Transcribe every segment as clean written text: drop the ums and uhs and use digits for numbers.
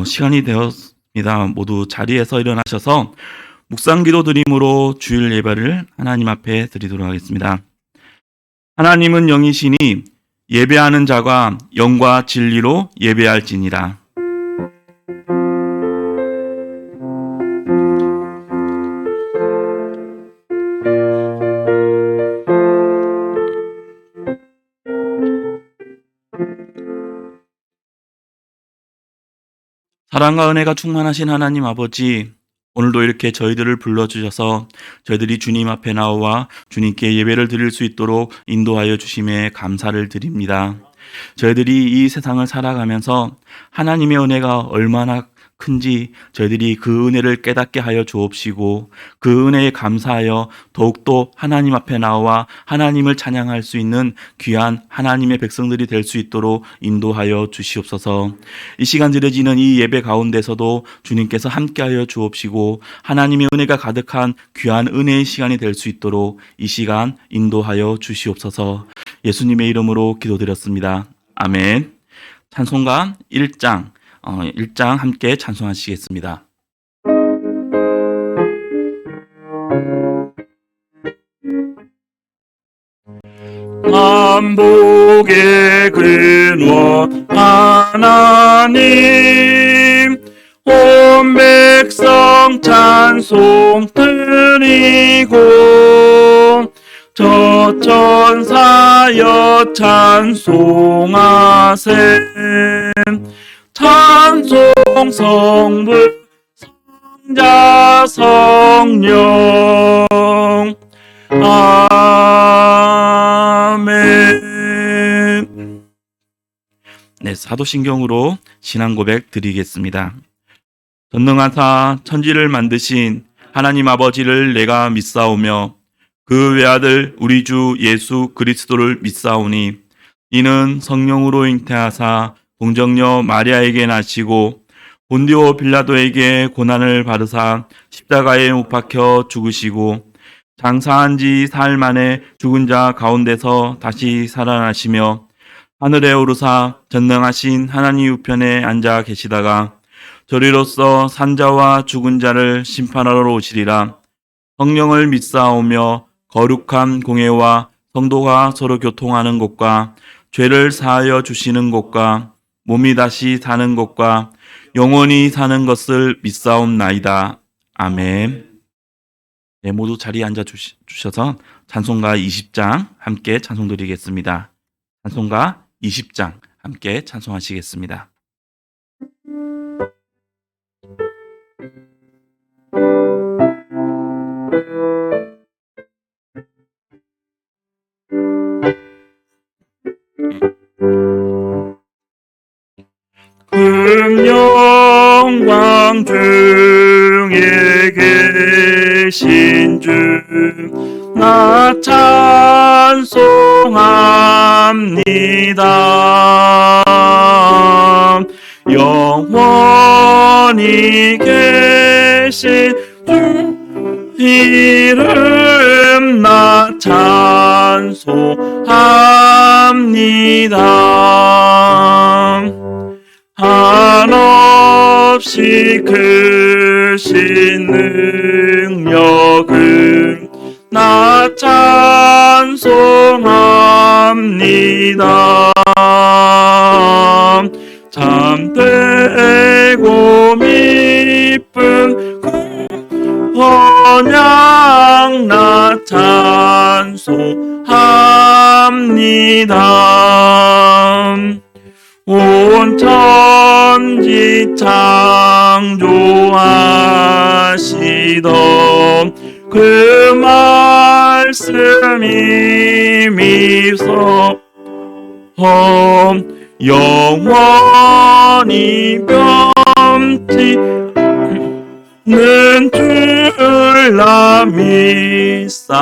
시간이 되었습니다. 모두 자리에서 일어나셔서 묵상기도 드림으로 주일 예배를 하나님 앞에 드리도록 하겠습니다. 하나님은 영이시니 예배하는 자가 영과 진리로 예배할지니라. 사랑과 은혜가 충만하신 하나님 아버지, 오늘도 이렇게 저희들을 불러주셔서 저희들이 주님 앞에 나와 주님께 예배를 드릴 수 있도록 인도하여 주심에 감사를 드립니다. 저희들이 이 세상을 살아가면서 하나님의 은혜가 얼마나 큰지 저희들이 그 은혜를 깨닫게 하여 주옵시고, 그 은혜에 감사하여 더욱더 하나님 앞에 나와 하나님을 찬양할 수 있는 귀한 하나님의 백성들이 될 수 있도록 인도하여 주시옵소서. 이 시간 드려지는 이 예배 가운데서도 주님께서 함께하여 주옵시고, 하나님의 은혜가 가득한 귀한 은혜의 시간이 될 수 있도록 이 시간 인도하여 주시옵소서. 예수님의 이름으로 기도드렸습니다. 아멘. 찬송가 1장 함께 찬송하시겠습니다. 만복의 근원 하나님, 온 백성 찬송 드리고 저 천사여 찬송하세. 찬송 성부 성자 성령. 아멘. 사도신경으로 신앙 고백 드리겠습니다. 전능하사 천지를 만드신 하나님 아버지를 내가 믿사오며 그 외아들 우리 주 예수 그리스도를 믿사오니, 이는 성령으로 잉태하사 동정녀 마리아에게 나시고 본디오 빌라도에게 고난을 받으사 십자가에 못 박혀 죽으시고 장사한 지 사흘 만에 죽은 자 가운데서 다시 살아나시며 하늘에 오르사 전능하신 하나님 우편에 앉아 계시다가 저리로서 산자와 죽은 자를 심판하러 오시리라. 성령을 믿사오며 거룩한 공회와 성도가 서로 교통하는 곳과 죄를 사하여 주시는 곳과 몸이 다시 사는 것과 영원히 사는 것을 믿사옵나이다. 아멘. 모두 자리에 앉아 주셔서 찬송가 20장 함께 찬송드리겠습니다. 찬송가 20장 함께 찬송하시겠습니다. 영광 중에 계신 주 나 찬송합니다. 영원히 계신 주 이름 나 찬송합니다. 한없이 크신 능력은 나 찬송합니다. 참되고 미쁜 언약 나 찬송합니다. 온 천지 창조하시던 그 말씀이 미서 영원히 변치 는 줄 나 믿사옵니다.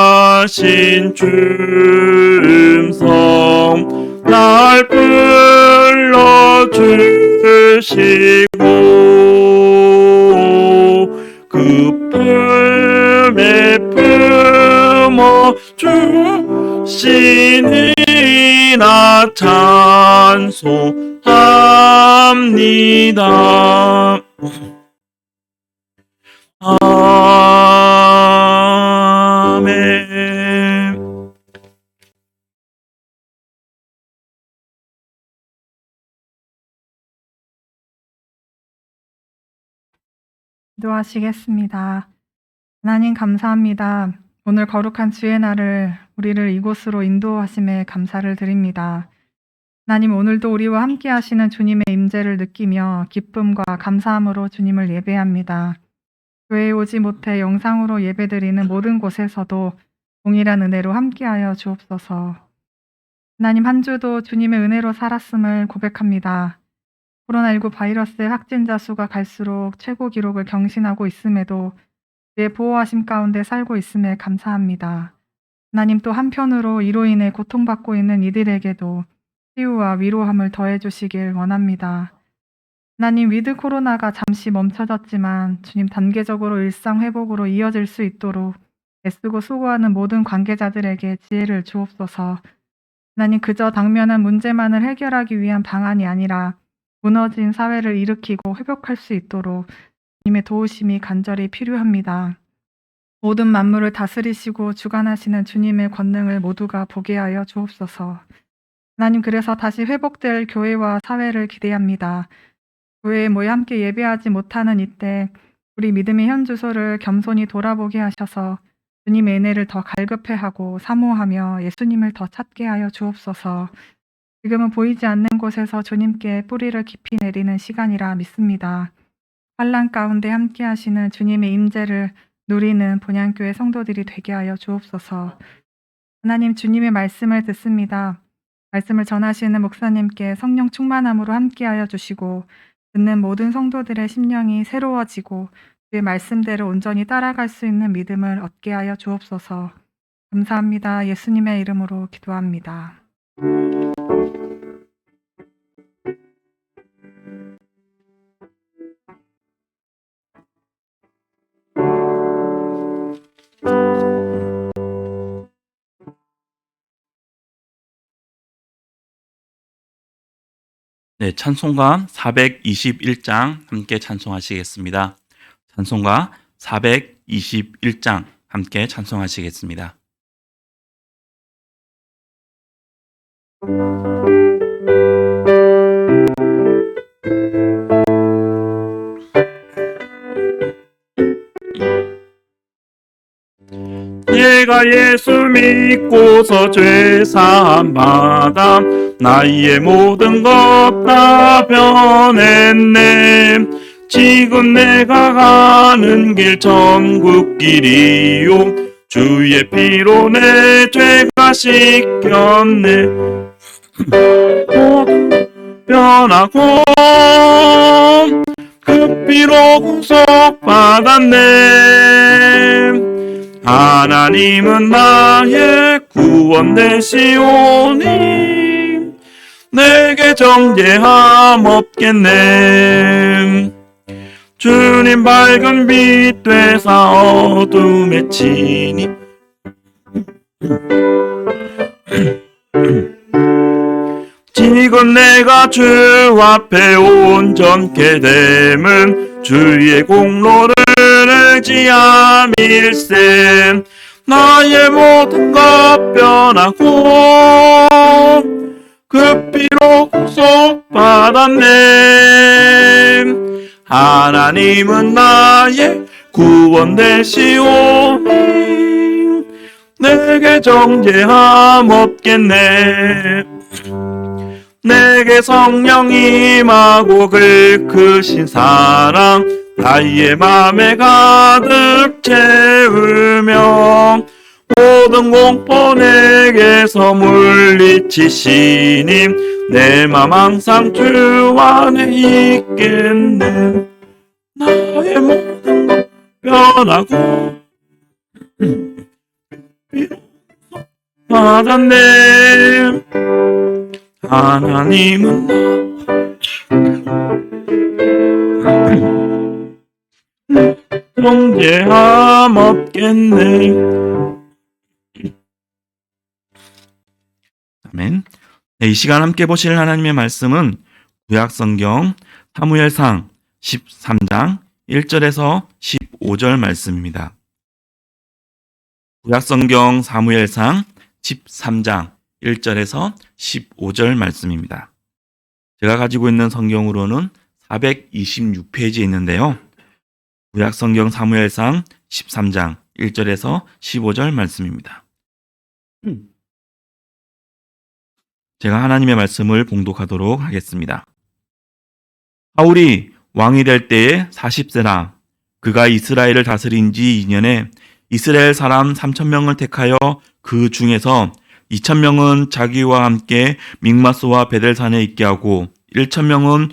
온유하신 주음성 날 불러주시고 그 품에 품어 주시니라 찬송합니다. 아멘. 기도하시겠습니다. 하나님 감사합니다. 오늘 거룩한 주의 날을 우리를 이곳으로 인도하심에 감사를 드립니다. 하나님 오늘도 우리와 함께 하시는 주님의 임재를 느끼며 기쁨과 감사함으로 주님을 예배합니다. 교회에 오지 못해 영상으로 예배드리는 모든 곳에서도 동일한 은혜로 함께하여 주옵소서. 하나님 한 주도 주님의 은혜로 살았음을 고백합니다. 코로나19 바이러스의 확진자 수가 갈수록 최고 기록을 경신하고 있음에도 내 보호하심 가운데 살고 있음에 감사합니다. 하나님 또 한편으로 이로 인해 고통받고 있는 이들에게도 치유와 위로함을 더해 주시길 원합니다. 하나님 위드 코로나가 잠시 멈춰졌지만 주님 단계적으로 일상 회복으로 이어질 수 있도록 애쓰고 수고하는 모든 관계자들에게 지혜를 주옵소서. 하나님 그저 당면한 문제만을 해결하기 위한 방안이 아니라 무너진 사회를 일으키고 회복할 수 있도록 주님의 도우심이 간절히 필요합니다. 모든 만물을 다스리시고 주관하시는 주님의 권능을 모두가 보게 하여 주옵소서. 하나님 그래서 다시 회복될 교회와 사회를 기대합니다. 교회에 모여 함께 예배하지 못하는 이때 우리 믿음의 현주소를 겸손히 돌아보게 하셔서 주님의 은혜를 더 갈급해하고 사모하며 예수님을 더 찾게 하여 주옵소서. 지금은 보이지 않는 곳에서 주님께 뿌리를 깊이 내리는 시간이라 믿습니다. 환난 가운데 함께 하시는 주님의 임재를 누리는 본향교회 성도들이 되게 하여 주옵소서. 하나님 주님의 말씀을 듣습니다. 말씀을 전하시는 목사님께 성령 충만함으로 함께 하여 주시고 듣는 모든 성도들의 심령이 새로워지고 그의 말씀대로 온전히 따라갈 수 있는 믿음을 얻게 하여 주옵소서. 감사합니다. 예수님의 이름으로 기도합니다. 네, 찬송가 421장 함께 찬송하시겠습니다. 찬송가 421장 함께 찬송하시겠습니다. 내가 예수 믿고서 죄 사함 받아 나의 모든 것 다 변했네. 지금 내가 가는 길 천국길이요 주의 피로 내 죄가 씻겼네. 모든 변하고 그 피로 구속받았네. 하나님은 나의 구원 되시오니 내게 정죄함 없겠네. 주님 밝은 빛 되사 어둠에 치니 지금 내가 주 앞에 온전케 됨은 주의 공로를 알지 암일세. 나의 모든 것 변하고 그 피로 구속받았네. 하나님은 나의 구원 되시오니 내게 정죄함 없겠네. 내게 성령 임하고 그 크신 사랑 나의 맘에 가득 채우며 모든 공포 내게서 물리치시니 내 맘 항상 주 안에 있겠네. 나의 모든 것 변하고 받았네. 하나님은 나 정죄함 없겠네. 아멘. 네, 이 시간 함께 보실 하나님의 말씀은 구약성경 사무엘상 13장 1절에서 15절 말씀입니다. 구약성경 사무엘상 13장 1절에서 15절 말씀입니다. 제가 가지고 있는 성경으로는 426페이지에 있는데요. 구약성경 사무엘상 13장 1절에서 15절 말씀입니다. 제가 하나님의 말씀을 봉독하도록 하겠습니다. 사울이 왕이 될 때에 40세라 그가 이스라엘을 다스린 지 2년에 이스라엘 사람 3,000명을 택하여 그 중에서 2,000명은 자기와 함께 믹마스와 베델산에 있게 하고 1,000명은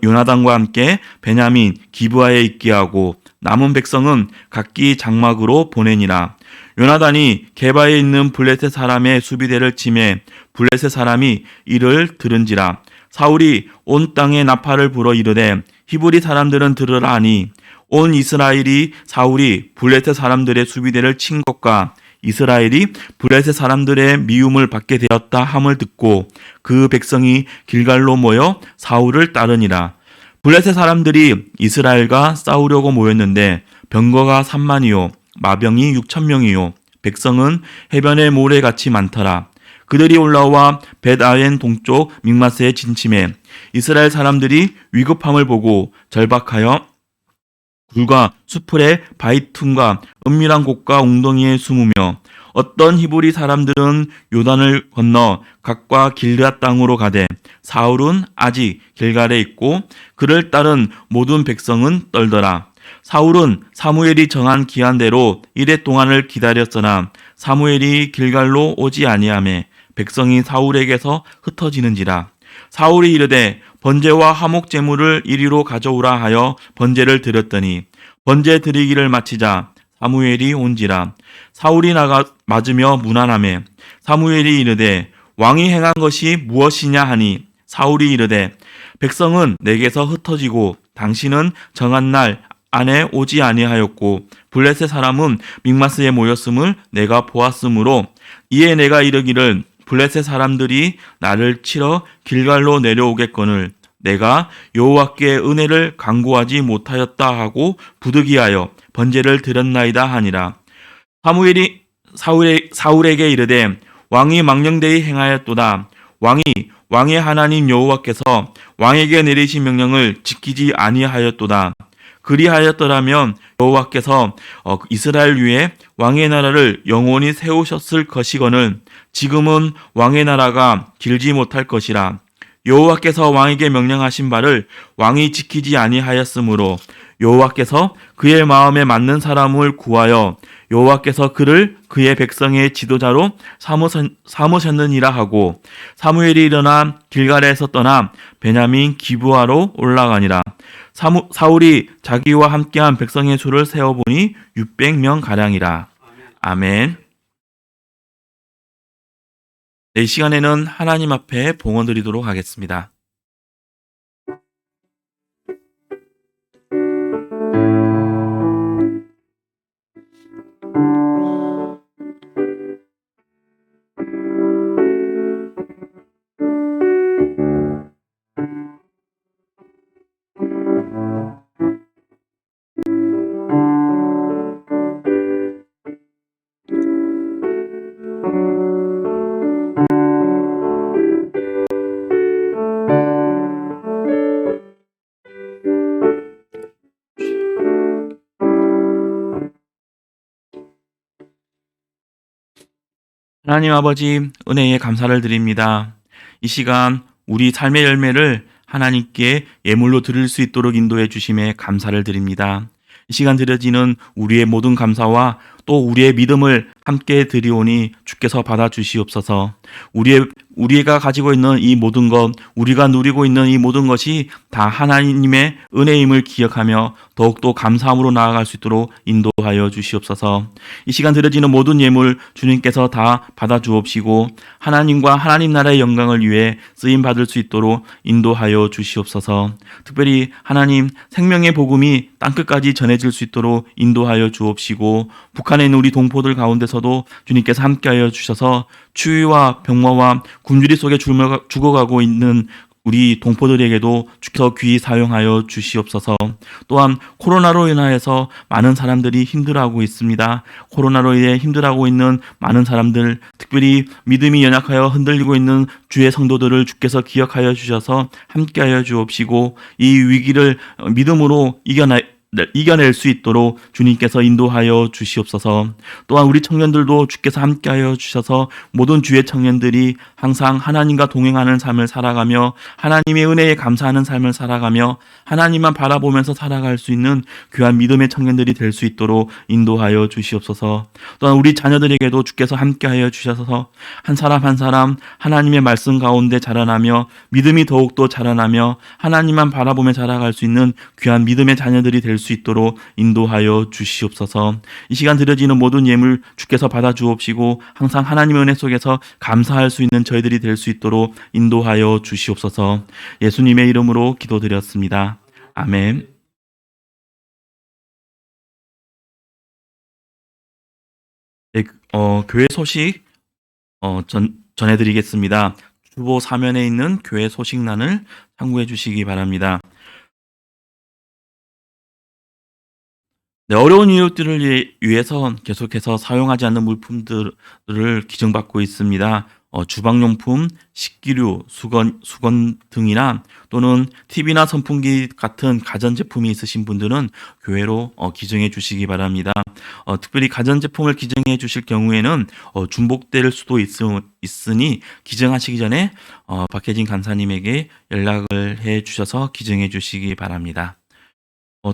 요나단과 함께 베냐민 기브아에 있게 하고 남은 백성은 각기 장막으로 보내니라. 요나단이 게바에 있는 블레셋 사람의 수비대를 치매 블레셋 사람이 이를 들은지라. 사울이 온 땅에 나팔을 불어 이르되 히브리 사람들은 들으라 하니 온 이스라엘이 사울이 블레셋 사람들의 수비대를 친 것과 이스라엘이 블레셋 사람들의 미움을 받게 되었다 함을 듣고 그 백성이 길갈로 모여 사울을 따르니라. 블레셋 사람들이 이스라엘과 싸우려고 모였는데 병거가 3만이요 마병이 6,000명이요 백성은 해변의 모래같이 많더라. 그들이 올라와 벳아웬 동쪽 믹마스에 진침해 이스라엘 사람들이 위급함을 보고 절박하여 굴과 수풀에 바위틈과 은밀한 곳과 웅덩이에 숨으며 어떤 히브리 사람들은 요단을 건너 각과 길앗 땅으로 가되 사울은 아직 길갈에 있고 그를 따른 모든 백성은 떨더라. 사울은 사무엘이 정한 기한대로 이레 동안을 기다렸으나 사무엘이 길갈로 오지 아니하매 백성이 사울에게서 흩어지는지라. 사울이 이르되 번제와 화목 제물을 이리로 가져오라 하여 번제를 드렸더니 번제 드리기를 마치자 사무엘이 온지라. 사울이 나가 맞으며 무난하매 사무엘이 이르되 왕이 행한 것이 무엇이냐 하니 사울이 이르되 백성은 내게서 흩어지고 당신은 정한 날 안에 오지 아니하였고 블레셋 사람은 믹마스에 모였음을 내가 보았으므로 이에 내가 이르기를 블레셋 사람들이 나를 치러 길갈로 내려오겠거늘 내가 여호와께 은혜를 간구하지 못하였다 하고 부득이하여 번제를 드렸나이다 하니라. 사무엘이 사울에게 이르되 왕이 망령되이 행하였도다. 왕의 하나님 여호와께서 왕에게 내리신 명령을 지키지 아니하였도다. 그리하였더라면 여호와께서 이스라엘 위에 왕의 나라를 영원히 세우셨을 것이거늘 지금은 왕의 나라가 길지 못할 것이라. 여호와께서 왕에게 명령하신 바를 왕이 지키지 아니하였으므로 여호와께서 그의 마음에 맞는 사람을 구하여 여호와께서 그를 그의 백성의 지도자로 삼으셨느니라 하고 사무엘이 일어나 길갈에서 떠나 베냐민 기브아로 올라가니라. 사울이 자기와 함께한 백성의 수를 세어보니 600명 가량이라. 아멘. 이 시간에는 하나님 앞에 봉헌드리도록 하겠습니다. 하나님 아버지 은혜에 감사를 드립니다. 이 시간 우리 삶의 열매를 하나님께 예물로 드릴 수 있도록 인도해 주심에 감사를 드립니다. 이 시간 드려지는 우리의 모든 감사와 또 우리의 믿음을 함께 드리오니 주께서 받아주시옵소서. 우리가 가지고 있는 이 모든 것, 우리가 누리고 있는 이 모든 것이 다 하나님의 은혜임을 기억하며 더욱더 감사함으로 나아갈 수 있도록 인도하여 주시옵소서. 이 시간 드려지는 모든 예물 주님께서 다 받아주옵시고 하나님과 하나님 나라의 영광을 위해 쓰임받을 수 있도록 인도하여 주시옵소서. 특별히 하나님 생명의 복음이 땅끝까지 전해질 수 있도록 인도하여 주옵시고 북한에 안에 있는 우리 동포들 가운데서도 주님께서 함께하여 주셔서 추위와 병마와 굶주리 속에 죽어가고 있는 우리 동포들에게도 주께서 귀히 사용하여 주시옵소서. 또한 코로나로 인하여서 많은 사람들이 힘들어하고 있습니다. 코로나로 인해 힘들어하고 있는 많은 사람들, 특별히 믿음이 연약하여 흔들리고 있는 주의 성도들을 주께서 기억하여 주셔서 함께하여 주옵시고 이 위기를 믿음으로 이겨낼 수 있도록 주님께서 인도하여 주시옵소서. 또한 우리 청년들도 주께서 함께하여 주셔서 모든 주의 청년들이 항상 하나님과 동행하는 삶을 살아가며 하나님의 은혜에 감사하는 삶을 살아가며 하나님만 바라보면서 살아갈 수 있는 귀한 믿음의 청년들이 될 수 있도록 인도하여 주시옵소서. 또한 우리 자녀들에게도 주께서 함께하여 주셔서 한 사람 한 사람 하나님의 말씀 가운데 자라나며 믿음이 더욱더 자라나며 하나님만 바라보며 자라갈 수 있는 귀한 믿음의 자녀들이 될 수 있도록 인도하여 주시옵소서. 이 시간 드려지는 모든 예물 주께서 받아 주옵시고 항상 하나님의 은혜 속에서 감사할 수 있는 저희들이 될 수 있도록 인도하여 주시옵소서. 예수님의 이름으로 기도드렸습니다. 아멘. 네, 교회 소식 전해드리겠습니다. 주보 사면에 있는 교회 소식란을 참고해 주시기 바랍니다. 네, 어려운 이웃들을 위해서 계속해서 사용하지 않는 물품들을 기증받고 있습니다. 주방용품, 식기류, 수건 등이나 또는 TV나 선풍기 같은 가전제품이 있으신 분들은 교회로 기증해 주시기 바랍니다. 특별히 가전제품을 기증해 주실 경우에는 중복될 수도 있으니 기증하시기 전에 박혜진 간사님에게 연락을 해 주셔서 기증해 주시기 바랍니다.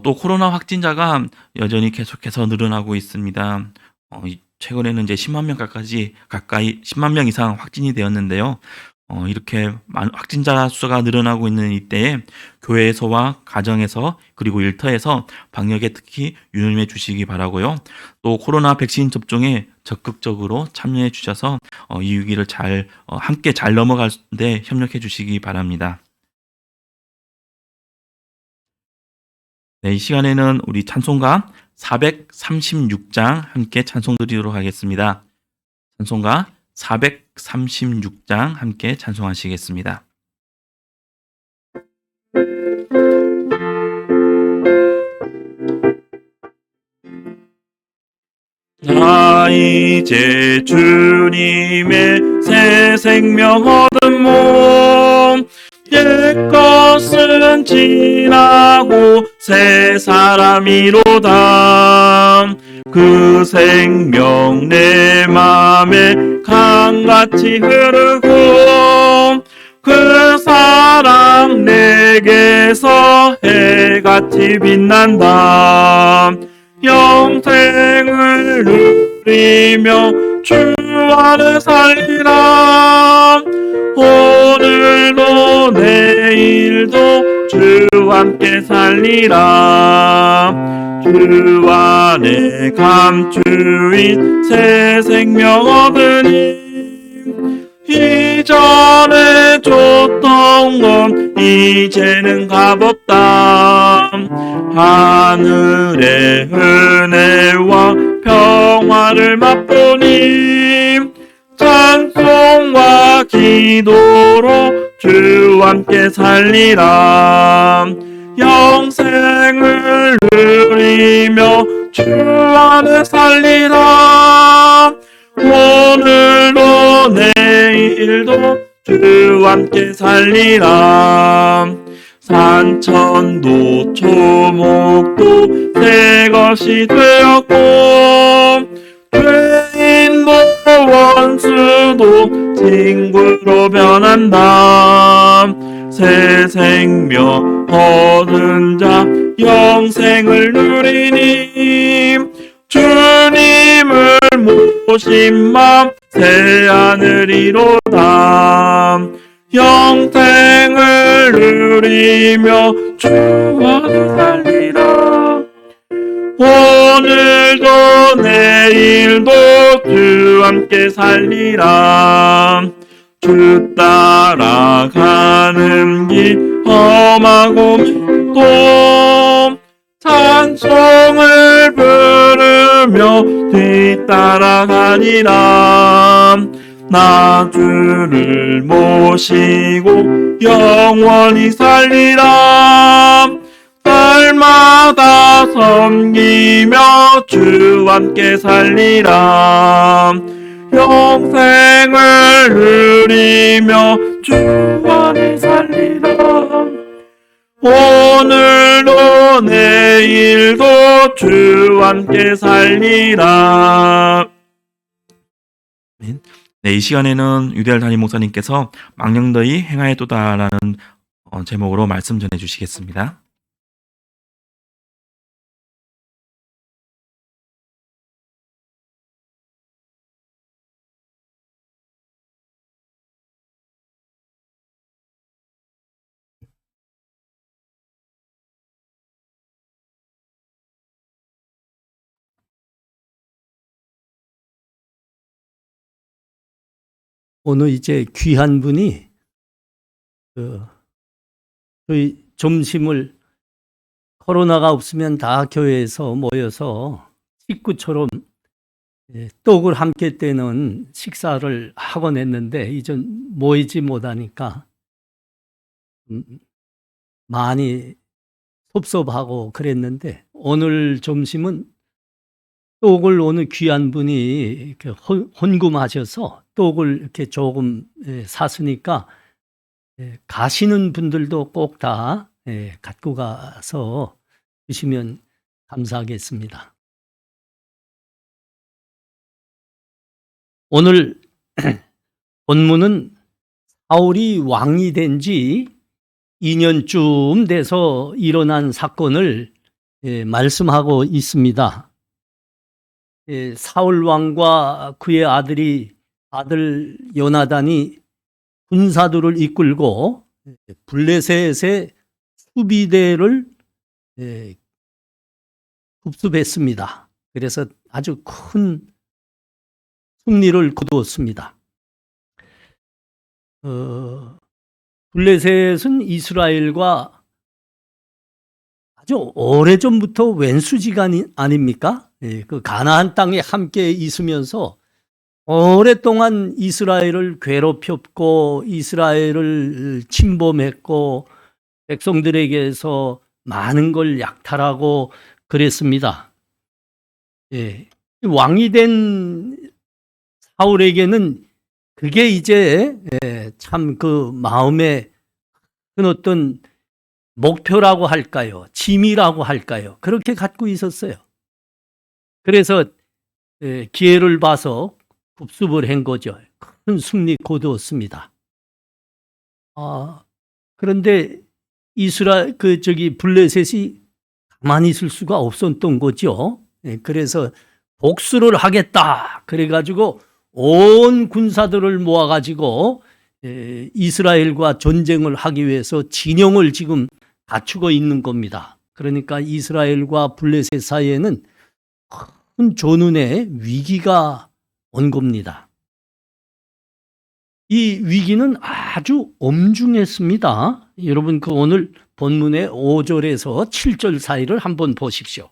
또 코로나 확진자가 여전히 계속해서 늘어나고 있습니다. 최근에는 이제 10만 명 가까이 10만 명 이상 확진이 되었는데요. 이렇게 확진자 수가 늘어나고 있는 이때에 교회에서와 가정에서 그리고 일터에서 방역에 특히 유념해 주시기 바라고요. 또 코로나 백신 접종에 적극적으로 참여해 주셔서 이 위기를 함께 잘 넘어갈 때 협력해 주시기 바랍니다. 네, 이 시간에는 우리 찬송가 436장 함께 찬송 드리도록 하겠습니다. 찬송가 436장 함께 찬송하시겠습니다. 나 이제 주님의 새 생명 얻은 몸 옛것은 지나고 새 사람이로다. 그 생명 내 맘에 강같이 흐르고 그 사랑 내게서 해같이 빛난다. 영생을 누리며 주 안에 살리라. 오늘도 내일도 주 함께 살리라. 주 안에 감추인 새 생명 얻으니 이전에 줬던 건 이제는 값없다. 하늘의 은혜와 평화를 맛보니 찬송과 기도로 주 함께 살리라. 영생을 누리며 주 안에 살리라. 오늘도 내일도 주 함께 살리라. 산천도 초목도 새 것이 되었고 죄인도 원수도 친구로 변한다. 새 생명 얻은 자 영생을 누리니 주님을 모신 맘 새 하늘이로다. 영생을 누리며 주 안에 살리라. 오늘도 내일도 주 함께 살리라. 주 따라가는 길 험하고 또 찬송을 부르 부르며 뒤따라가니라. 나 주를 모시고 영원히 살리라. 날마다 섬기며 주 함께 살리라. 영생을 누리며 주 안에 살리라. 오늘도 내일도 주 함께 살리라. 네, 이 시간에는 유대할 담임 목사님께서 망령더이 행하였도다라는 제목으로 말씀 전해 주시겠습니다. 오늘 이제 귀한 분이 저희 점심을 코로나가 없으면 다 교회에서 모여서 식구처럼 떡을 함께 떼는 식사를 하곤 했는데 이젠 모이지 못하니까 많이 섭섭하고 그랬는데 오늘 점심은 떡을 어느 귀한 분이 이렇게 헌금하셔서 떡을 이렇게 조금 샀으니까 가시는 분들도 꼭 다 갖고 가서 드시면 감사하겠습니다. 오늘 본문은 사울이 왕이 된 지 2년쯤 돼서 일어난 사건을 말씀하고 있습니다. 사울 왕과 그의 아들 요나단이 군사들을 이끌고 블레셋의 수비대를 급습했습니다. 그래서 아주 큰 승리를 거두었습니다. 블레셋은 이스라엘과 아주 오래전부터 왼수지간 아닙니까? 그 가나안 땅에 함께 있으면서 오랫동안 이스라엘을 괴롭혔고 이스라엘을 침범했고 백성들에게서 많은 걸 약탈하고 그랬습니다. 왕이 된 사울에게는 그게 이제 참 그 마음에 큰 어떤 목표라고 할까요? 짐이라고 할까요? 그렇게 갖고 있었어요. 그래서 기회를 봐서 급습을 한 거죠. 큰 승리 거두었습니다. 그런데 블레셋이 가만히 있을 수가 없었던 거죠. 그래서 복수를 하겠다. 그래가지고 온 군사들을 모아가지고 이스라엘과 전쟁을 하기 위해서 진영을 지금 갖추고 있는 겁니다. 그러니까 이스라엘과 블레셋 사이에는 큰 조눈의 위기가 온 겁니다. 이 위기는 아주 엄중했습니다. 여러분 그 오늘 본문의 5절에서 7절 사이를 한번 보십시오.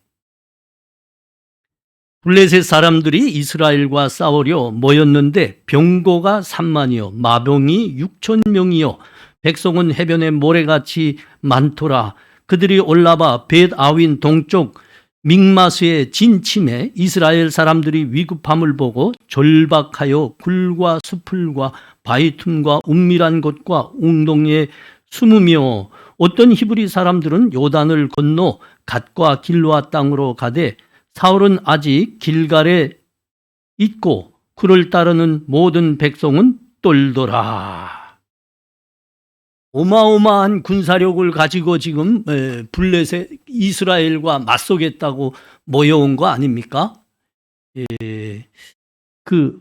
블레셋 사람들이 이스라엘과 싸우려 모였는데 병거가 3만이요 마병이 6,000명이요 백성은 해변에 모래같이 많더라. 그들이 올라와 벳 아윈 동쪽 믹마스에 진침해 이스라엘 사람들이 위급함을 보고 절박하여 굴과 수풀과 바위 틈과 은밀한 곳과 웅덩이에 숨으며 어떤 히브리 사람들은 요단을 건너 갓과 길로아 땅으로 가되 사울은 아직 길갈에 있고 그를 따르는 모든 백성은 떨더라. 어마어마한 군사력을 가지고 지금 블레셋 이스라엘과 맞서겠다고 모여온 거 아닙니까? 그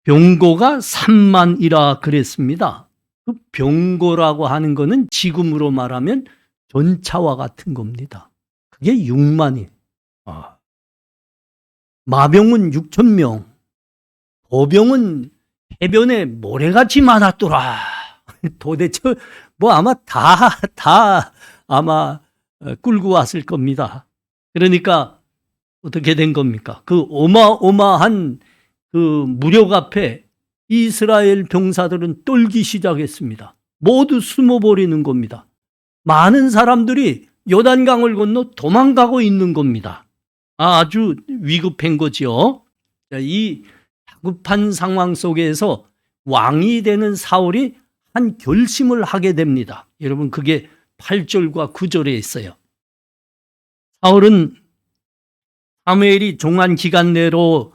병거가 3만이라 그랬습니다. 그 병거라고 하는 거는 지금으로 말하면 전차와 같은 겁니다. 그게 6만이. 마병은 6,000명, 보병은 해변에 모래같이 많았더라. 도대체 뭐 아마 다 아마 끌고 왔을 겁니다. 그러니까 어떻게 된 겁니까? 그 어마어마한 그 무력 앞에 이스라엘 병사들은 떨기 시작했습니다. 모두 숨어버리는 겁니다. 많은 사람들이 요단강을 건너 도망가고 있는 겁니다. 아주 위급한 거지요. 이 다급한 상황 속에서 왕이 되는 사울이 한 결심을 하게 됩니다. 여러분, 그게 8절과 9절에 있어요. 사울은 사무엘이 종한 기간 내로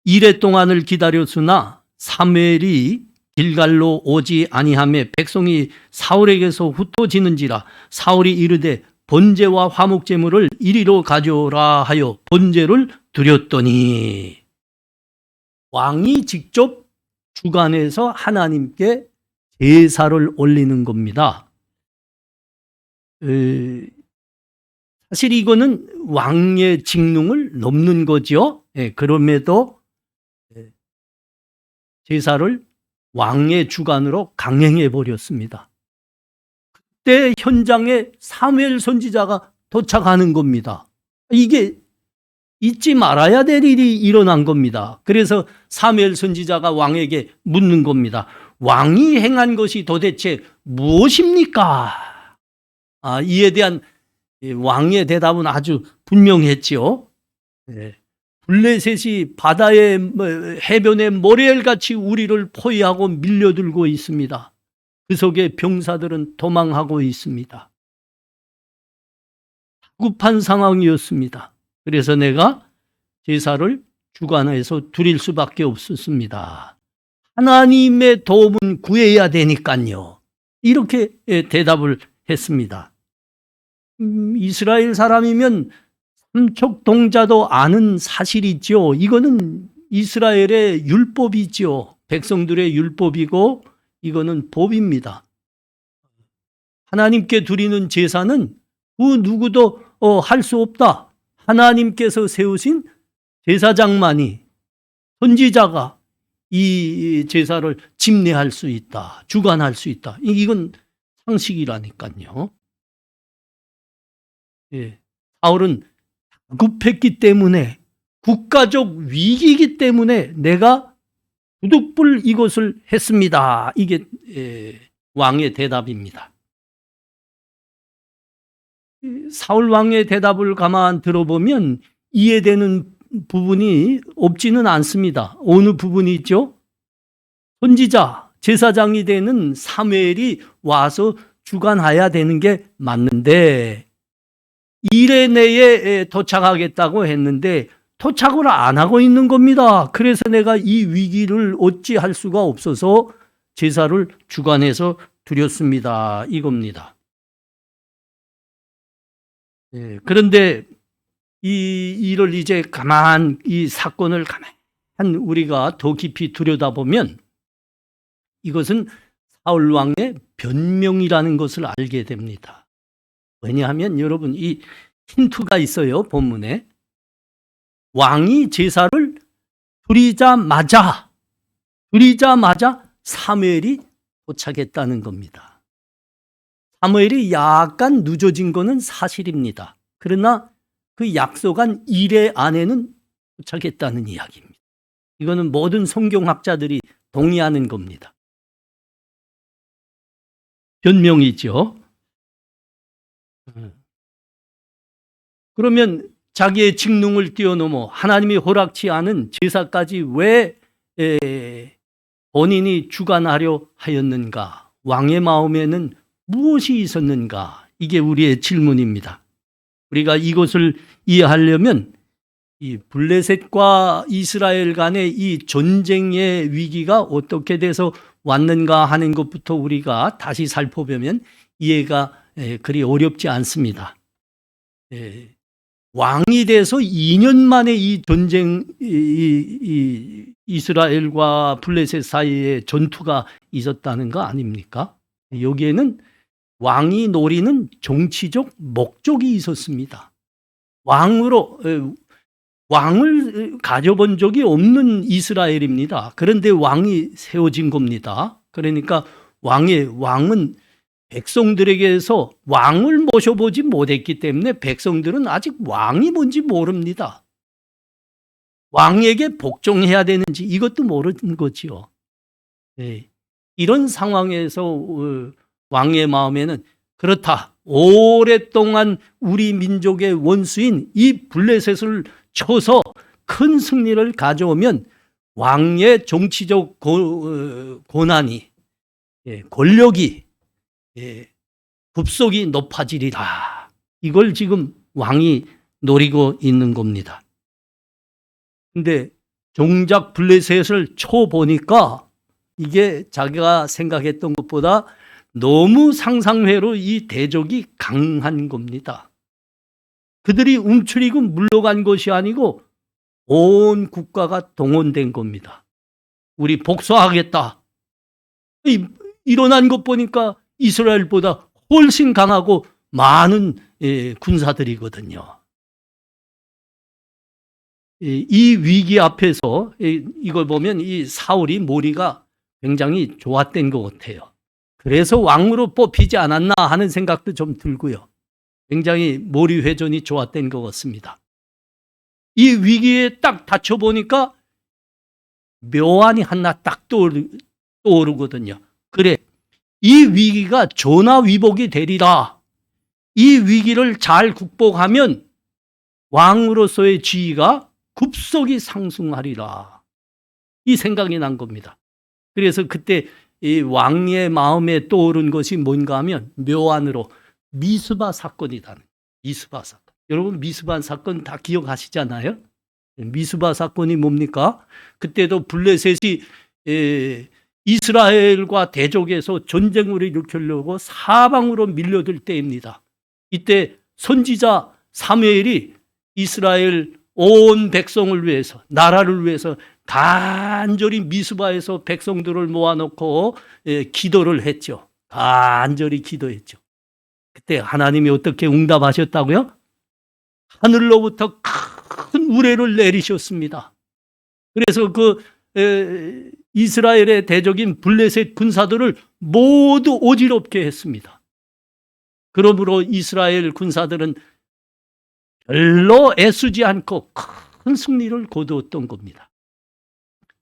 이래 동안을 기다렸으나 사무엘이 길갈로 오지 아니하매 백성이 사울에게서 흩어지는지라 사울이 이르되 번제와 화목제물을 이리로 가져오라 하여 번제를 드렸더니 왕이 직접 주관해서 하나님께 제사를 올리는 겁니다. 사실 이거는 왕의 직능을 넘는 거죠. 그럼에도 제사를 왕의 주관으로 강행해 버렸습니다. 그때 현장에 사무엘 선지자가 도착하는 겁니다. 이게 잊지 말아야 될 일이 일어난 겁니다. 그래서 사무엘 선지자가 왕에게 묻는 겁니다. 왕이 행한 것이 도대체 무엇입니까? 이에 대한 왕의 대답은 아주 분명했지요. 블레셋이 바다의 해변에 모래알같이 우리를 포위하고 밀려들고 있습니다. 그 속에 병사들은 도망하고 있습니다. 다급한 상황이었습니다. 그래서 내가 제사를 주관해서 드릴 수밖에 없었습니다. 하나님의 도움은 구해야 되니까요. 이렇게 대답을 했습니다. 이스라엘 사람이면 삼척동자도 아는 사실이죠. 이거는 이스라엘의 율법이죠. 백성들의 율법이고 이거는 법입니다. 하나님께 드리는 제사는 그 누구도 할 수 없다. 하나님께서 세우신 제사장만이, 선지자가 이 제사를 집례할 수 있다. 주관할 수 있다. 이건 상식이라니까요. 사울은 급했기 때문에, 국가적 위기이기 때문에 내가 부득불 이것을 했습니다. 이게 왕의 대답입니다. 사울 왕의 대답을 가만 들어보면 이해되는 부분이 없지는 않습니다. 어느 부분이 있죠? 선지자, 제사장이 되는 사무엘이 와서 주관해야 되는 게 맞는데 이래 내에 도착하겠다고 했는데 도착을 안 하고 있는 겁니다. 그래서 내가 이 위기를 어찌할 수가 없어서 제사를 주관해서 드렸습니다. 이겁니다. 그런데 이를 이제 이 사건을 가만 우리가 더 깊이 들여다보면 이것은 사울 왕의 변명이라는 것을 알게 됩니다. 왜냐하면 여러분 이 힌트가 있어요. 본문에 왕이 제사를 드리자마자 사무엘이 도착했다는 겁니다. 사무엘이 약간 늦어진 것은 사실입니다. 그러나 그 약속한 이래 안에는 도착했다는 이야기입니다. 이거는 모든 성경학자들이 동의하는 겁니다. 변명이죠. 그러면 자기의 직능을 뛰어넘어 하나님이 허락치 않은 제사까지 왜 본인이 주관하려 하였는가? 왕의 마음에는 무엇이 있었는가? 이게 우리의 질문입니다. 우리가 이것을 이해하려면 이 블레셋과 이스라엘 간의 이 전쟁의 위기가 어떻게 돼서 왔는가 하는 것부터 우리가 다시 살펴보면 이해가 그리 어렵지 않습니다. 왕이 돼서 2년 만에 이 전쟁, 이스라엘과 블레셋 사이에 전투가 있었다는 거 아닙니까? 여기에는 왕이 노리는 정치적 목적이 있었습니다. 왕을 가져본 적이 없는 이스라엘입니다. 그런데 왕이 세워진 겁니다. 그러니까 왕은 백성들에게서 왕을 모셔보지 못했기 때문에 백성들은 아직 왕이 뭔지 모릅니다. 왕에게 복종해야 되는지 이것도 모르는 거지요. 네. 이런 상황에서 왕의 마음에는 그렇다. 오랫동안 우리 민족의 원수인 이 블레셋을 쳐서 큰 승리를 가져오면 왕의 정치적 고난이, 권력이, 급속이 높아지리라. 이걸 지금 왕이 노리고 있는 겁니다. 근데 정작 블레셋을 쳐보니까 이게 자기가 생각했던 것보다 너무 상상외로 이 대적이 강한 겁니다. 그들이 움츠리고 물러간 것이 아니고 온 국가가 동원된 겁니다. 우리 복수하겠다. 일어난 것 보니까 이스라엘보다 훨씬 강하고 많은 군사들이거든요. 이 위기 앞에서 이걸 보면 이 사울이 머리가 굉장히 좋았던 것 같아요. 그래서 왕으로 뽑히지 않았나 하는 생각도 좀 들고요. 굉장히 머리 회전이 좋았던 것 같습니다. 이 위기에 딱 닥쳐보니까 묘안이 하나 딱 떠오르거든요. 그래, 이 위기가 전화위복이 되리라. 이 위기를 잘 극복하면 왕으로서의 지위가 급속히 상승하리라. 이 생각이 난 겁니다. 그래서 그때 이 왕의 마음에 떠오른 것이 뭔가 하면 묘안으로 미스바 사건이다. 미스바 사건. 여러분 미스바 사건 다 기억하시잖아요? 미스바 사건이 뭡니까? 그때도 블레셋이 이스라엘과 대적해서 전쟁을 일으키려고 사방으로 밀려들 때입니다. 이때 선지자 사무엘이 이스라엘 온 백성을 위해서, 나라를 위해서 간절히 미스바에서 백성들을 모아놓고 기도를 했죠. 간절히 기도했죠. 그때 하나님이 어떻게 응답하셨다고요? 하늘로부터 큰 우레를 내리셨습니다. 그래서 이스라엘의 대적인 블레셋 군사들을 모두 어지럽게 했습니다. 그러므로 이스라엘 군사들은 별로 애쓰지 않고 큰 승리를 거두었던 겁니다.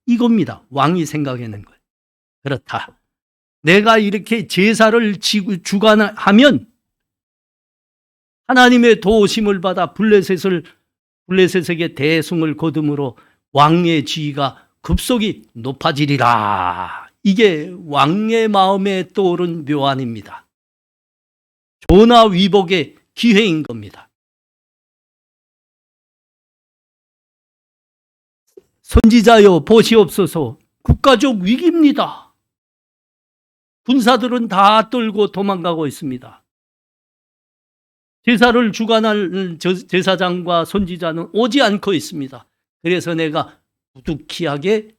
이겁니다. 왕이 생각하는 거예요. 그렇다. 내가 이렇게 제사를 주관하면 하나님의 도우심을 받아 블레셋에게 대승을 거둠으로 왕의 지위가 급속히 높아지리라. 이게 왕의 마음에 떠오른 묘안입니다. 전화위복의 기회인 겁니다. 선지자여 보시옵소서, 국가적 위기입니다. 군사들은 다 떨고 도망가고 있습니다. 제사를 주관할 제사장과 선지자는 오지 않고 있습니다. 그래서 내가 부득이하게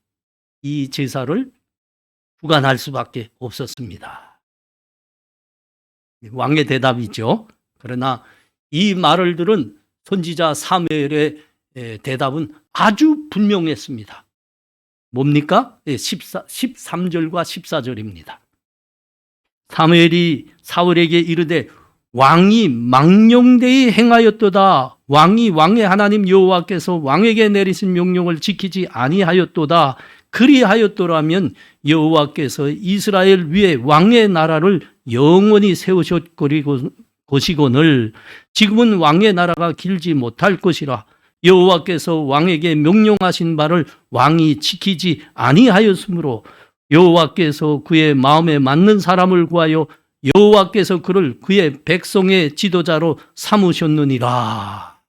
이 제사를 주관할 수밖에 없었습니다. 왕의 대답이죠. 그러나 이 말을 들은 선지자 사무엘의 대답은 아주 분명했습니다. 뭡니까? 13절과 14절입니다. 사무엘이 사울에게 이르되 왕이 망령되이 행하였도다. 왕이 왕의 하나님 여호와께서 왕에게 내리신 명령을 지키지 아니하였도다. 그리하였더라면 여호와께서 이스라엘 위에 왕의 나라를 영원히 세우셨거니와 지금은 왕의 나라가 길지 못할 것이라. 여호와께서 왕에게 명령하신 바를 왕이 지키지 아니하였으므로 여호와께서 그의 마음에 맞는 사람을 구하여 여호와께서 그를 그의 백성의 지도자로 삼으셨느니라.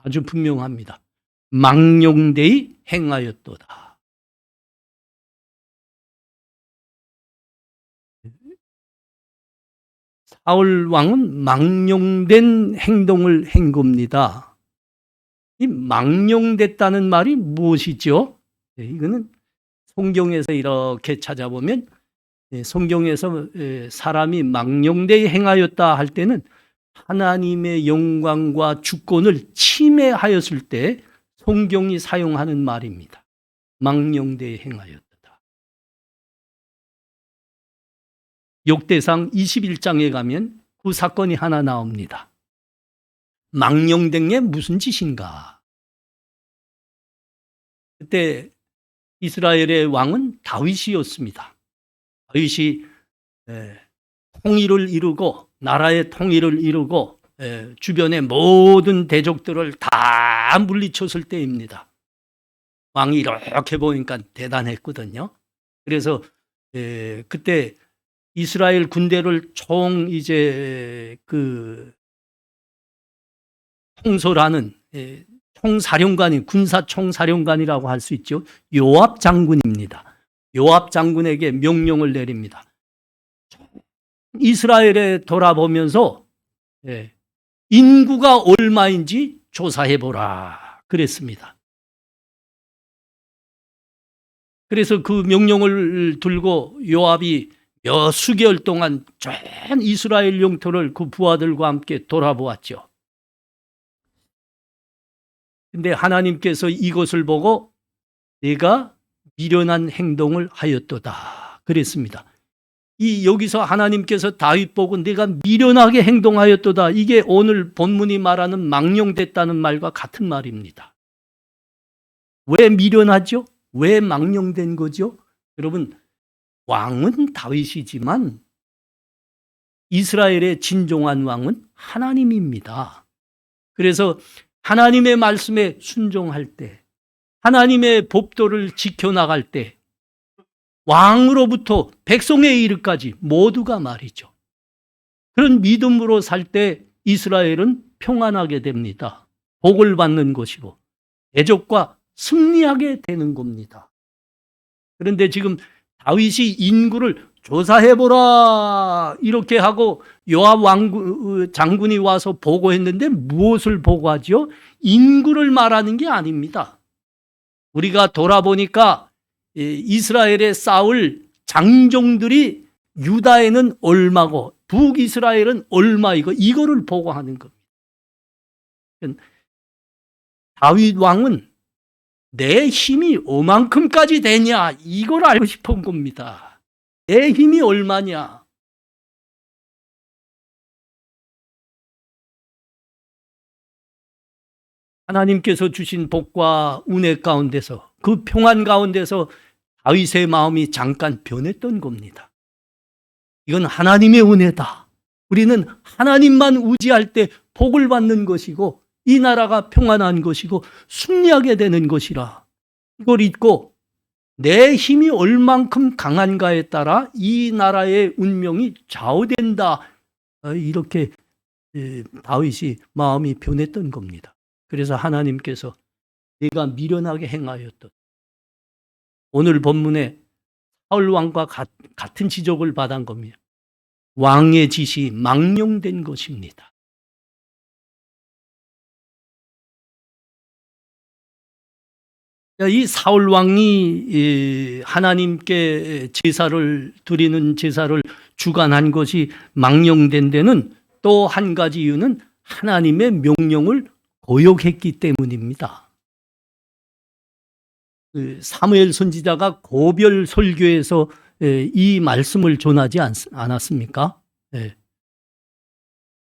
아주 분명합니다. 망령되이 행하였도다. 사울 왕은 망령된 행동을 한 겁니다. 이 망령됐다는 말이 무엇이죠? 이거는 성경에서 이렇게 찾아보면 성경에서 사람이 망령되이 행하였다 할 때는 하나님의 영광과 주권을 침해하였을 때 성경이 사용하는 말입니다. 망령되이 행하였다. 역대상 21장에 가면 그 사건이 하나 나옵니다. 망령된 게 무슨 짓인가? 그때 이스라엘의 왕은 다윗이었습니다. 다윗이 통일을 이루고 나라의 통일을 이루고 주변의 모든 대적들을 다 물리쳤을 때입니다. 왕이 이렇게 보니까 대단했거든요. 그래서 그때 이스라엘 군대를 총 이제 그 통솔하는 총사령관이 군사 총사령관이라고 할 수 있죠. 요압 장군입니다. 요압 장군에게 명령을 내립니다. 이스라엘에 돌아보면서 인구가 얼마인지 조사해보라 그랬습니다. 그래서 그 명령을 들고 요압이 몇 수개월 동안 전 이스라엘 영토를 그 부하들과 함께 돌아보았죠. 근데 하나님께서 이것을 보고 내가 미련한 행동을 하였도다 그랬습니다. 여기서 하나님께서 다윗 보고 내가 미련하게 행동하였도다, 이게 오늘 본문이 말하는 망령됐다는 말과 같은 말입니다. 왜 미련하죠? 왜 망령된 거죠? 여러분, 왕은 다윗이지만 이스라엘의 진정한 왕은 하나님입니다. 그래서 하나님의 말씀에 순종할 때, 하나님의 법도를 지켜나갈 때, 왕으로부터 백성에 이르까지 모두가 말이죠. 그런 믿음으로 살 때 이스라엘은 평안하게 됩니다. 복을 받는 것이고 대적과 승리하게 되는 겁니다. 그런데 지금 다윗이 인구를 조사해보라 이렇게 하고 요압 장군이 와서 보고했는데 무엇을 보고하죠? 인구를 말하는 게 아닙니다. 우리가 돌아보니까 이스라엘에 싸울 장정들이 유다에는 얼마고 북이스라엘은 얼마이고 이거를 보고하는 겁니다. 다윗 왕은 내 힘이 어만큼까지 되냐 이걸 알고 싶은 겁니다. 내 힘이 얼마냐. 하나님께서 주신 복과 은혜 가운데서, 그 평안 가운데서 다윗의 마음이 잠깐 변했던 겁니다. 이건 하나님의 은혜다. 우리는 하나님만 의지할 때 복을 받는 것이고 이 나라가 평안한 것이고 승리하게 되는 것이라. 이걸 잊고 내 힘이 얼만큼 강한가에 따라 이 나라의 운명이 좌우된다. 이렇게 다윗이 마음이 변했던 겁니다. 그래서 하나님께서 내가 미련하게 행하였던, 오늘 본문에 사울 왕과 같은 지적을 받은 겁니다. 왕의 짓이 망령된 것입니다. 이 사울 왕이 하나님께 제사를 드리는 제사를 주관한 것이 망령된 데는 또 한 가지 이유는 하나님의 명령을 거역했기 때문입니다. 사무엘 선지자가 고별 설교에서 이 말씀을 전하지 않았습니까?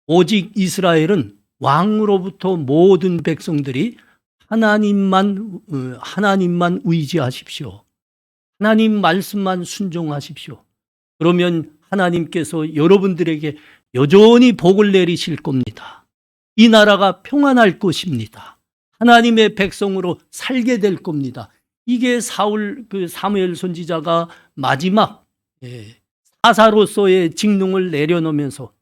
오직 이스라엘은 왕으로부터 모든 백성들이 하나님만 의지하십시오. 하나님 말씀만 순종하십시오. 그러면 하나님께서 여러분들에게 여전히 복을 내리실 겁니다. 이 나라가 평안할 것입니다. 하나님의 백성으로 살게 될 겁니다. 이게 사무엘 선지자가 마지막 사사로서의 직능을 내려놓으면서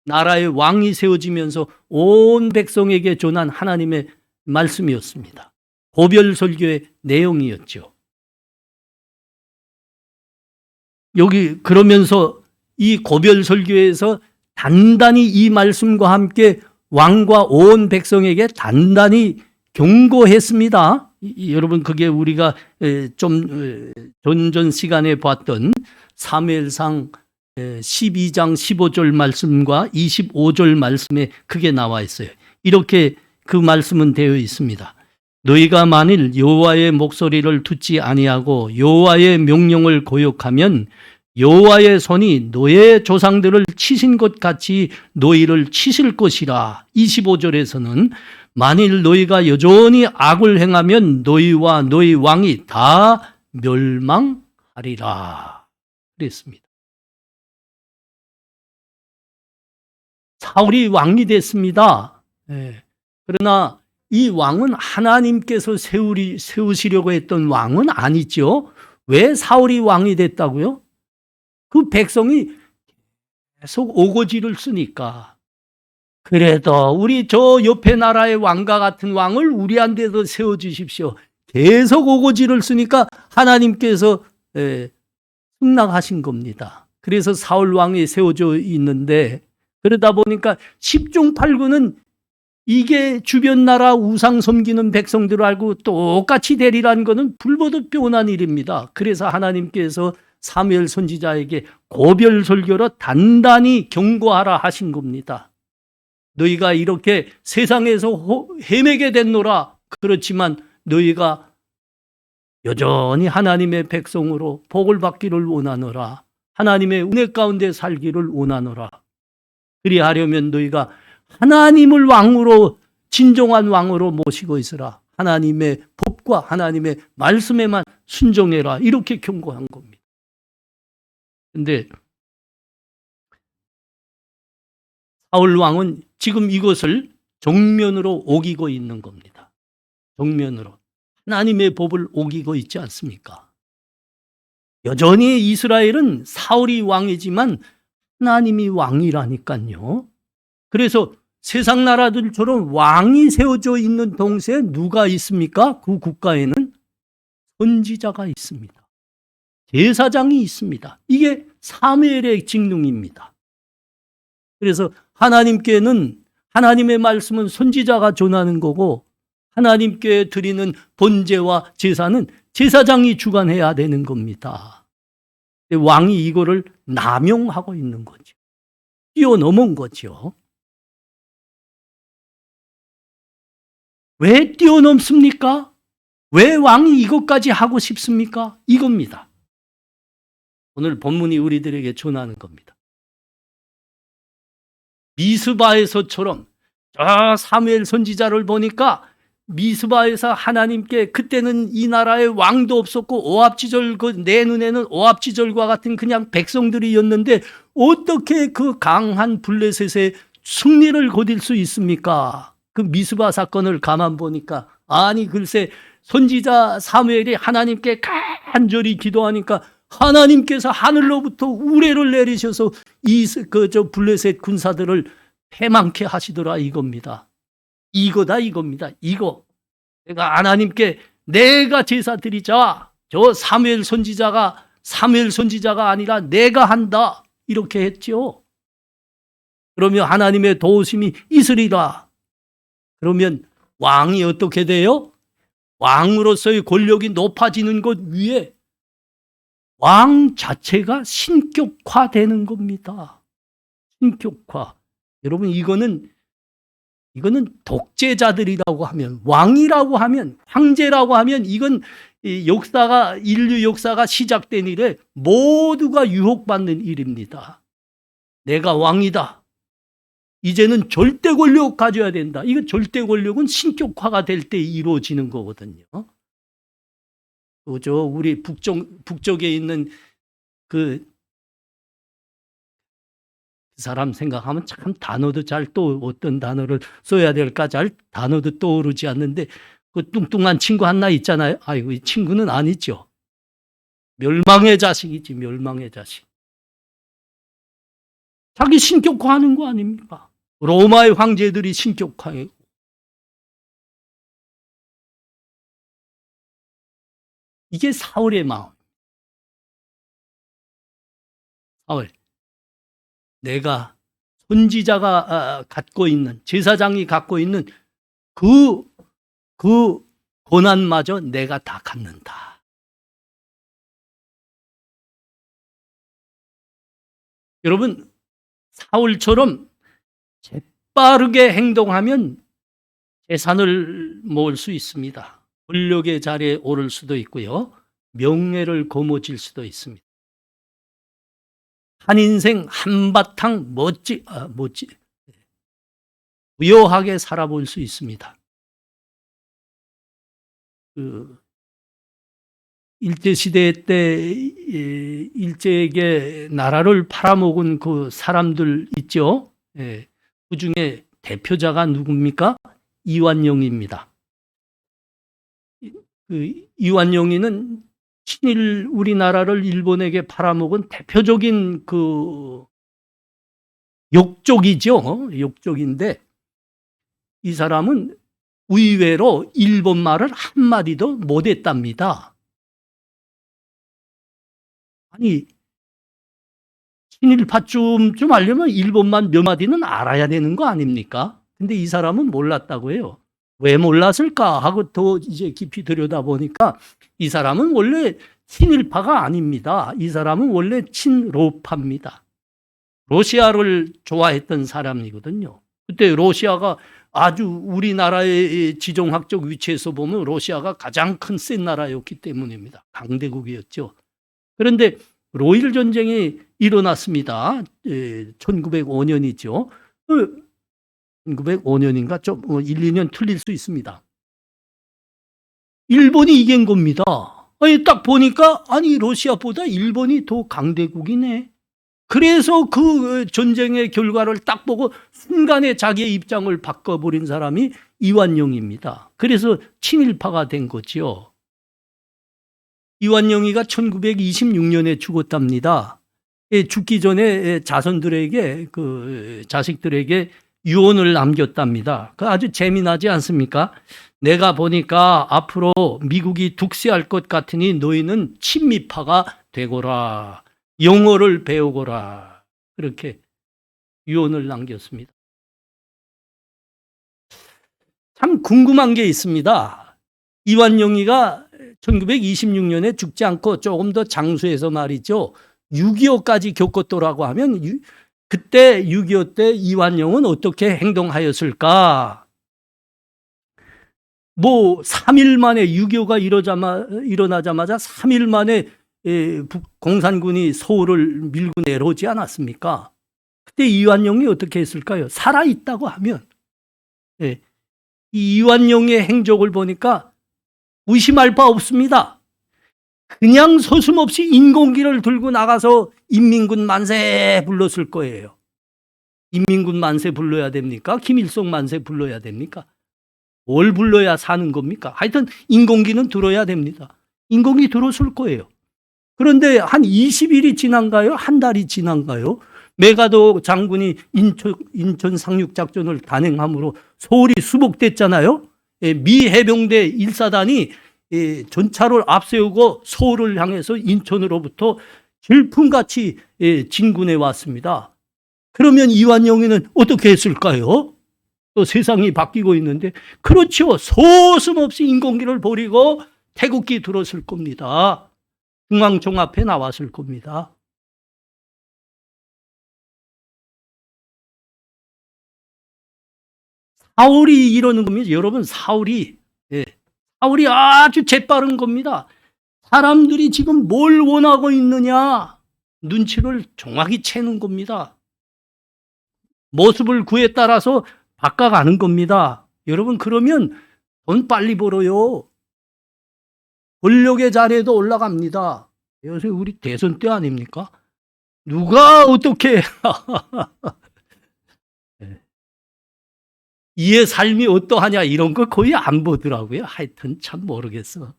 나라의 왕이 세워지면서 온 백성에게 전한 하나님의 말씀이었습니다. 고별 설교의 내용이었죠. 여기 그러면서 이 고별 설교에서 단단히 이 말씀과 함께 왕과 온 백성에게 단단히 경고했습니다. 여러분, 그게 우리가 좀 전전 시간에 봤던 사무엘상 12장 15절 말씀과 25절 말씀에 그게 나와 있어요. 이렇게 그 말씀은 되어 있습니다. 너희가 만일 여호와의 목소리를 듣지 아니하고 여호와의 명령을 거역하면 여호와의 손이 너의 조상들을 치신 것 같이 너희를 치실 것이라. 25절에서는 만일 너희가 여전히 악을 행하면 너희와 너희 왕이 다 멸망하리라 그랬습니다. 사울이 왕이 됐습니다. 그러나 이 왕은 하나님께서 세우시려고 했던 왕은 아니죠. 왜 사울이 왕이 됐다고요? 그 백성이 계속 오고지를 쓰니까, 그래도 우리 저 옆에 나라의 왕과 같은 왕을 우리한테도 세워주십시오. 계속 오고지를 쓰니까 하나님께서 승낙하신 겁니다. 그래서 사울 왕이 세워져 있는데, 그러다 보니까 10중 8구는 이게 주변 나라 우상 섬기는 백성들 알고 똑같이 되리라는 것은 불보듯 뻔한 일입니다. 그래서 하나님께서 사무엘 선지자에게 고별 설교로 단단히 경고하라 하신 겁니다. 너희가 이렇게 세상에서 헤매게 됐노라. 그렇지만 너희가 여전히 하나님의 백성으로 복을 받기를 원하노라. 하나님의 은혜 가운데 살기를 원하노라. 그리하려면 너희가 하나님을 왕으로, 진정한 왕으로 모시고 있으라. 하나님의 법과 하나님의 말씀에만 순종해라. 이렇게 경고한 겁니다. 근데 사울 왕은 지금 이것을 정면으로 오기고 있는 겁니다. 정면으로. 하나님의 법을 오기고 있지 않습니까? 여전히 이스라엘은 사울이 왕이지만 하나님이 왕이라니까요. 그래서 세상 나라들처럼 왕이 세워져 있는 동시에 누가 있습니까? 그 국가에는 선지자가 있습니다. 제사장이 있습니다. 이게 사무엘의 직능입니다. 그래서 하나님께는, 하나님의 말씀은 선지자가 전하는 거고, 하나님께 드리는 번제와 제사는 제사장이 주관해야 되는 겁니다. 왕이 이거를 남용하고 있는 거죠. 뛰어넘은 거죠. 왜 뛰어넘습니까? 왜 왕이 이것까지 하고 싶습니까? 이겁니다. 오늘 본문이 우리들에게 전하는 겁니다. 미스바에서처럼 저 사무엘 선지자를 보니까 미스바에서 하나님께, 그때는 이 나라에 왕도 없었고 오합지졸, 내 눈에는 오합지졸과 같은 그냥 백성들이었는데 어떻게 그 강한 블레셋의 승리를 거둘 수 있습니까? 그 미스바 사건을 가만 보니까, 아니 글쎄 선지자 사무엘이 하나님께 간절히 기도하니까 하나님께서 하늘로부터 우레를 내리셔서 저 블레셋 군사들을 패망케 하시더라 이겁니다. 이거다 이겁니다. 이거. 내가 하나님께 내가 제사 드리자. 저 사무엘 선지자가 아니라 내가 한다. 이렇게 했죠. 그러면 하나님의 도우심이 있으리라. 그러면 왕이 어떻게 돼요? 왕으로서의 권력이 높아지는 것 위에 왕 자체가 신격화되는 겁니다. 신격화. 여러분 이거는 독재자들이라고 하면, 왕이라고 하면, 황제라고 하면 이건 인류 역사가 시작된 이래 모두가 유혹받는 일입니다. 내가 왕이다. 이제는 절대 권력 가져야 된다. 이거 절대 권력은 신격화가 될 때 이루어지는 거거든요. 저 우리 북쪽에 있는 그 사람 생각하면 참 단어도 또 어떤 단어를 써야 될까 잘 단어도 떠오르지 않는데, 그 뚱뚱한 친구 하나 있잖아요. 아이고, 이 친구는 아니죠. 멸망의 자식이지, 멸망의 자식. 자기 신격화하는 거 아닙니까? 로마의 황제들이 신격화해. 이게 사울의 마음. 사울. 내가 선지자가 갖고 있는, 제사장이 갖고 있는 그 고난마저 내가 다 갖는다. 여러분, 사울처럼 재빠르게 행동하면 재산을 모을 수 있습니다. 권력의 자리에 오를 수도 있고요. 명예를 거머쥘 수도 있습니다. 한 인생 한바탕 부요하게 살아볼 수 있습니다. 일제시대 때 일제에게 나라를 팔아먹은 그 사람들 있죠. 그 중에 대표자가 누굽니까? 이완용입니다. 이완용이는 친일 우리나라를 일본에게 팔아먹은 대표적인 그 욕족이죠. 욕족인데 이 사람은 의외로 일본 말을 한마디도 못했답니다. 아니, 친일파쯤 알려면 일본만 몇 마디는 알아야 되는 거 아닙니까? 근데 이 사람은 몰랐다고 해요. 왜 몰랐을까 하고 더 이제 깊이 들여다보니까 이 사람은 원래 친일파가 아닙니다. 이 사람은 원래 친로파입니다. 러시아를 좋아했던 사람이거든요. 그때 러시아가 아주 우리나라의 지정학적 위치에서 보면 러시아가 가장 큰 센 나라였기 때문입니다. 강대국이었죠. 그런데 로일 전쟁이 일어났습니다. 1905년이죠. 1905년인가 좀 1, 2년 틀릴 수 있습니다. 일본이 이긴 겁니다. 아니, 딱 보니까 아니 러시아보다 일본이 더 강대국이네. 그래서 그 전쟁의 결과를 딱 보고 순간에 자기의 입장을 바꿔버린 사람이 이완용입니다. 그래서 친일파가 된 거죠. 이완용이가 1926년에 죽었답니다. 죽기 전에 자손들에게 자식들에게 유언을 남겼답니다. 그 아주 재미나지 않습니까? 내가 보니까 앞으로 미국이 독재할 것 같으니 너희는 친미파가 되거라. 영어를 배우거라. 그렇게 유언을 남겼습니다. 참 궁금한 게 있습니다. 이완용이가 1926년에 죽지 않고 조금 더 장수해서 말이죠. 6.25까지 겪었더라고 하면 그때 6.25 때 이완용은 어떻게 행동하였을까? 3일 만에 6.25가 일어나자마자 3일 만에 공산군이 서울을 밀고 내려오지 않았습니까? 그때 이완용이 어떻게 했을까요? 살아있다고 하면 이 이완용의 행적을 보니까 의심할 바 없습니다. 그냥 서슴없이 인공기를 들고 나가서 인민군 만세 불렀을 거예요. 인민군 만세 불러야 됩니까? 김일성 만세 불러야 됩니까? 뭘 불러야 사는 겁니까? 하여튼 인공기는 들어야 됩니다. 인공기 들었을 거예요. 그런데 한 20일이 지난가요? 한 달이 지난가요? 메가더 장군이 인천 상륙작전을 단행함으로 서울이 수복됐잖아요. 미 해병대 1사단이 전차를 앞세우고 서울을 향해서 인천으로부터 질풍같이 진군해 왔습니다. 그러면 이완용이는 어떻게 했을까요? 또 세상이 바뀌고 있는데 그렇죠. 서슴없이 인공기를 버리고 태극기 들었을 겁니다. 중앙청 앞에 나왔을 겁니다. 사울이 이러는 겁니다. 여러분, 사울이 아주 재빠른 겁니다. 사람들이 지금 뭘 원하고 있느냐 눈치를 정확히 채는 겁니다. 모습을 그에 따라서 바꿔가는 겁니다. 여러분, 그러면 돈 빨리 벌어요. 권력의 자리에도 올라갑니다. 요새 우리 대선 때 아닙니까? 누가 어떻게 이의 삶이 어떠하냐 이런 거 거의 안 보더라고요. 하여튼 참 모르겠어.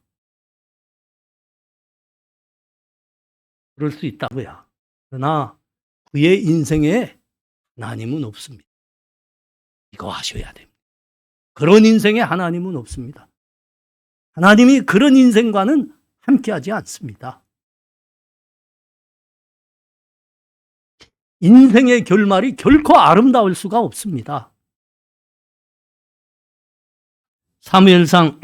그럴 수 있다고요. 그러나 그의 인생에 하나님은 없습니다. 이거 아셔야 됩니다. 그런 인생에 하나님은 없습니다. 하나님이 그런 인생과는 함께하지 않습니다. 인생의 결말이 결코 아름다울 수가 없습니다. 사무엘상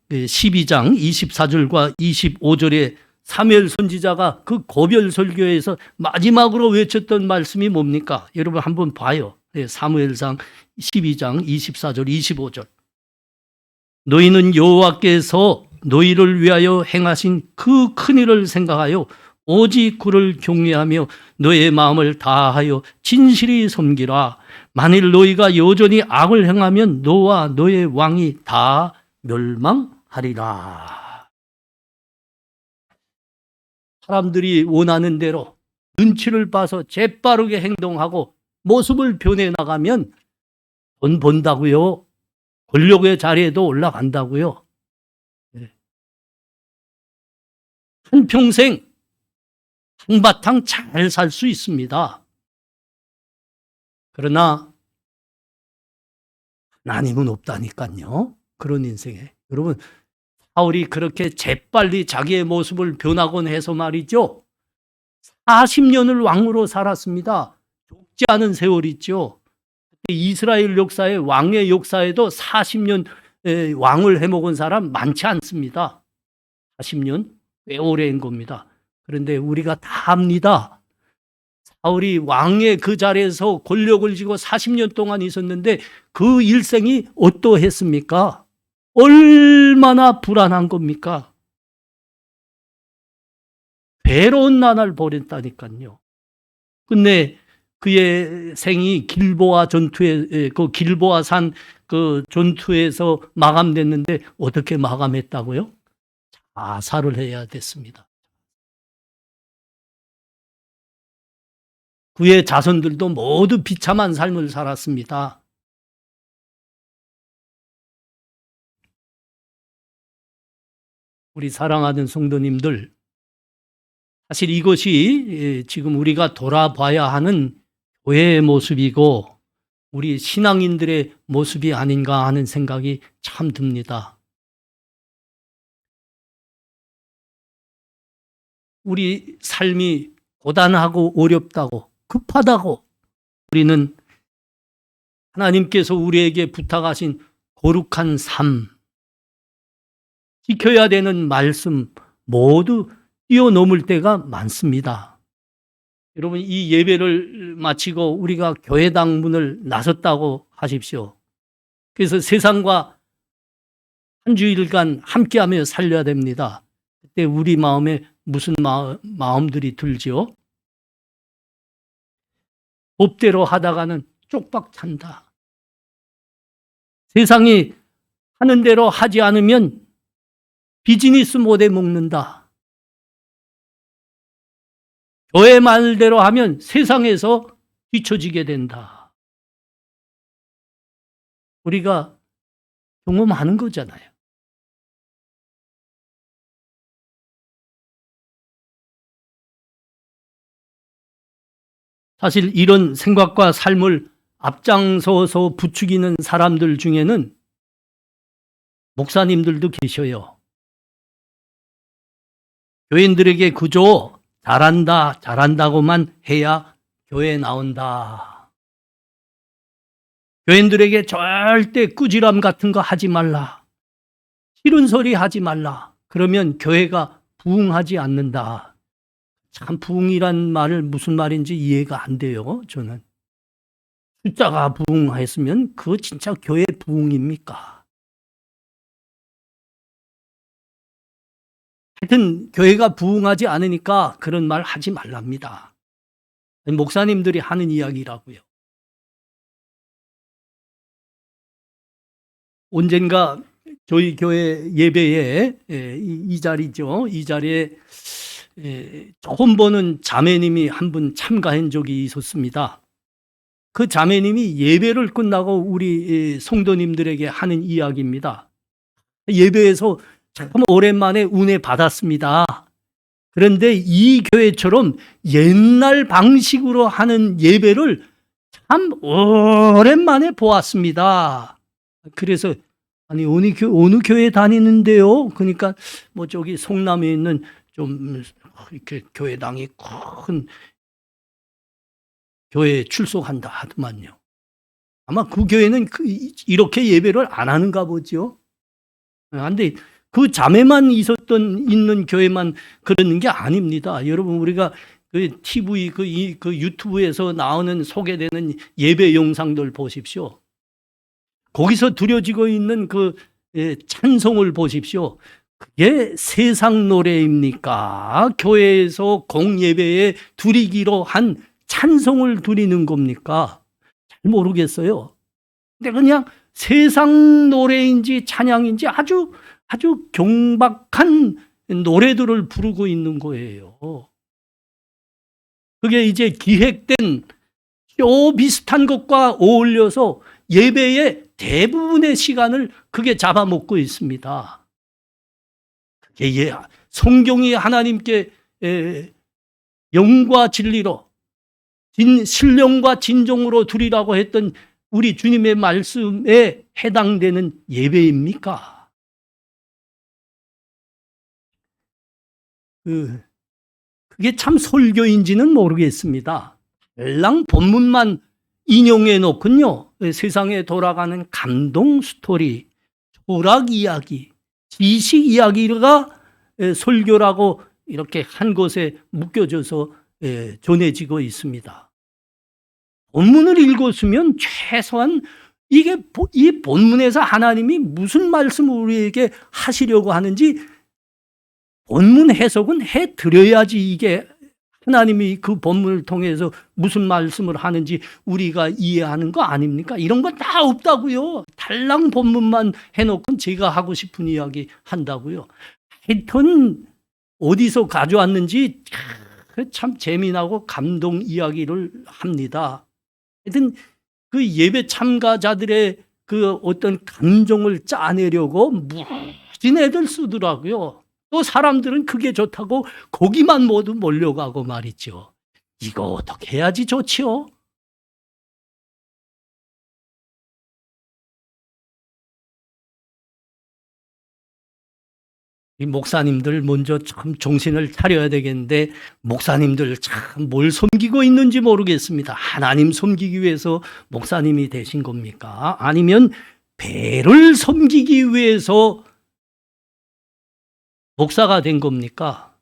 12장 24절과 25절에 사무엘 선지자가 그 고별 설교에서 마지막으로 외쳤던 말씀이 뭡니까? 여러분 한번 봐요. 사무엘상 12장 24절 25절. 너희는 여호와께서 너희를 위하여 행하신 그 큰 일을 생각하여 오직 그를 경외하며 너의 마음을 다하여 진실히 섬기라. 만일 너희가 여전히 악을 행하면 너와 너의 왕이 다 멸망하리라. 사람들이 원하는 대로 눈치를 봐서 재빠르게 행동하고 모습을 변해나가면 돈 번다고요. 권력의 자리에도 올라간다고요. 한평생 한바탕 잘 살 수 있습니다. 그러나 하나님은 없다니까요. 그런 인생에. 여러분, 사울이 그렇게 재빨리 자기의 모습을 변하곤 해서 말이죠. 40년을 왕으로 살았습니다. 좁지 않은 세월이죠. 이스라엘 역사에, 왕의 역사에도 40년 왕을 해먹은 사람 많지 않습니다. 40년 꽤 오래인 겁니다. 그런데 우리가 다 압니다. 사울이 왕의 그 자리에서 권력을 쥐고 40년 동안 있었는데 그 일생이 어떠했습니까? 얼마나 불안한 겁니까? 괴로운 나날 보냈다니까요. 근데 그의 생이 길보아 전투에, 그 길보아 산 그 전투에서 마감됐는데 어떻게 마감했다고요? 자살을 해야 됐습니다. 그의 자손들도 모두 비참한 삶을 살았습니다. 우리 사랑하는 성도님들, 사실 이것이 지금 우리가 돌아봐야 하는 교회의 모습이고 우리 신앙인들의 모습이 아닌가 하는 생각이 참 듭니다. 우리 삶이 고단하고 어렵다고, 급하다고 우리는 하나님께서 우리에게 부탁하신 거룩한 삶, 지켜야 되는 말씀 모두 뛰어넘을 때가 많습니다. 여러분, 이 예배를 마치고 우리가 교회당 문을 나섰다고 하십시오. 그래서 세상과 한 주일간 함께하며 살려야 됩니다. 그때 우리 마음에 무슨 마음들이 들지요? 법대로 하다가는 쪽박 찬다. 세상이 하는 대로 하지 않으면 비즈니스 못해 먹는다. 교회 말대로 하면 세상에서 뒤처지게 된다. 우리가 경험하는 거잖아요. 사실 이런 생각과 삶을 앞장서서 부추기는 사람들 중에는 목사님들도 계셔요. 교인들에게 그저 잘한다, 잘한다고만 해야 교회에 나온다. 교인들에게 절대 꾸지람 같은 거 하지 말라. 싫은 소리 하지 말라. 그러면 교회가 부흥하지 않는다. 참 부흥이란 말을 무슨 말인지 이해가 안 돼요. 저는. 숫자가 부흥했으면 그거 진짜 교회 부흥입니까? 하여튼 교회가 부흥하지 않으니까 그런 말 하지 말랍니다. 목사님들이 하는 이야기라고요. 언젠가 저희 교회 예배에 이 자리죠. 이 자리에 처음 보는 자매님이 한 분 참가한 적이 있었습니다. 그 자매님이 예배를 끝나고 우리 성도님들에게 하는 이야기입니다. 예배에서 참 오랜만에 은혜 받았습니다. 그런데 이 교회처럼 옛날 방식으로 하는 예배를 참 오랜만에 보았습니다. 그래서 아니 어느 교회 다니는데요? 그러니까 뭐 저기 성남에 있는 좀 이렇게 교회당이 큰 교회에 출석한다 하더만요. 아마 그 교회는 이렇게 예배를 안 하는가 보죠. 그런데 그 자매만 있는 교회만 그러는 게 아닙니다. 여러분, 우리가 그 TV, 그 유튜브에서 나오는 소개되는 예배 영상들 보십시오. 거기서 드려지고 있는 그 찬송을 보십시오. 그게 세상 노래입니까? 교회에서 공예배에 드리기로 한 찬송을 드리는 겁니까? 잘 모르겠어요. 근데 그냥 세상 노래인지 찬양인지 아주 경박한 노래들을 부르고 있는 거예요. 그게 이제 기획된 쇼 비슷한 것과 어울려서 예배의 대부분의 시간을 그게 잡아먹고 있습니다. 그게 성경이 하나님께 영과 진리로 신령과 진정으로 드리라고 했던 우리 주님의 말씀에 해당되는 예배입니까? 그게 참 설교인지는 모르겠습니다. 달랑 본문만 인용해 놓군요. 세상에 돌아가는 감동 스토리, 철학 이야기, 지식 이야기가 설교라고 이렇게 한 곳에 묶여져서 전해지고 있습니다. 본문을 읽었으면 최소한 이 본문에서 하나님이 무슨 말씀을 우리에게 하시려고 하는지 본문 해석은 해드려야지 이게 하나님이 그 본문을 통해서 무슨 말씀을 하는지 우리가 이해하는 거 아닙니까? 이런 건 다 없다고요. 달랑 본문만 해놓고 제가 하고 싶은 이야기 한다고요. 하여튼 어디서 가져왔는지 참 재미나고 감동 이야기를 합니다. 하여튼 그 예배 참가자들의 그 어떤 감정을 짜내려고 무진 애들 쓰더라고요. 또 사람들은 그게 좋다고 거기만 모두 몰려가고 말이죠. 이거 어떻게 해야지 좋지요? 이 목사님들 먼저 참 정신을 차려야 되겠는데 목사님들 참 뭘 섬기고 있는지 모르겠습니다. 하나님 섬기기 위해서 목사님이 되신 겁니까? 아니면 배를 섬기기 위해서 목사가 된 겁니까?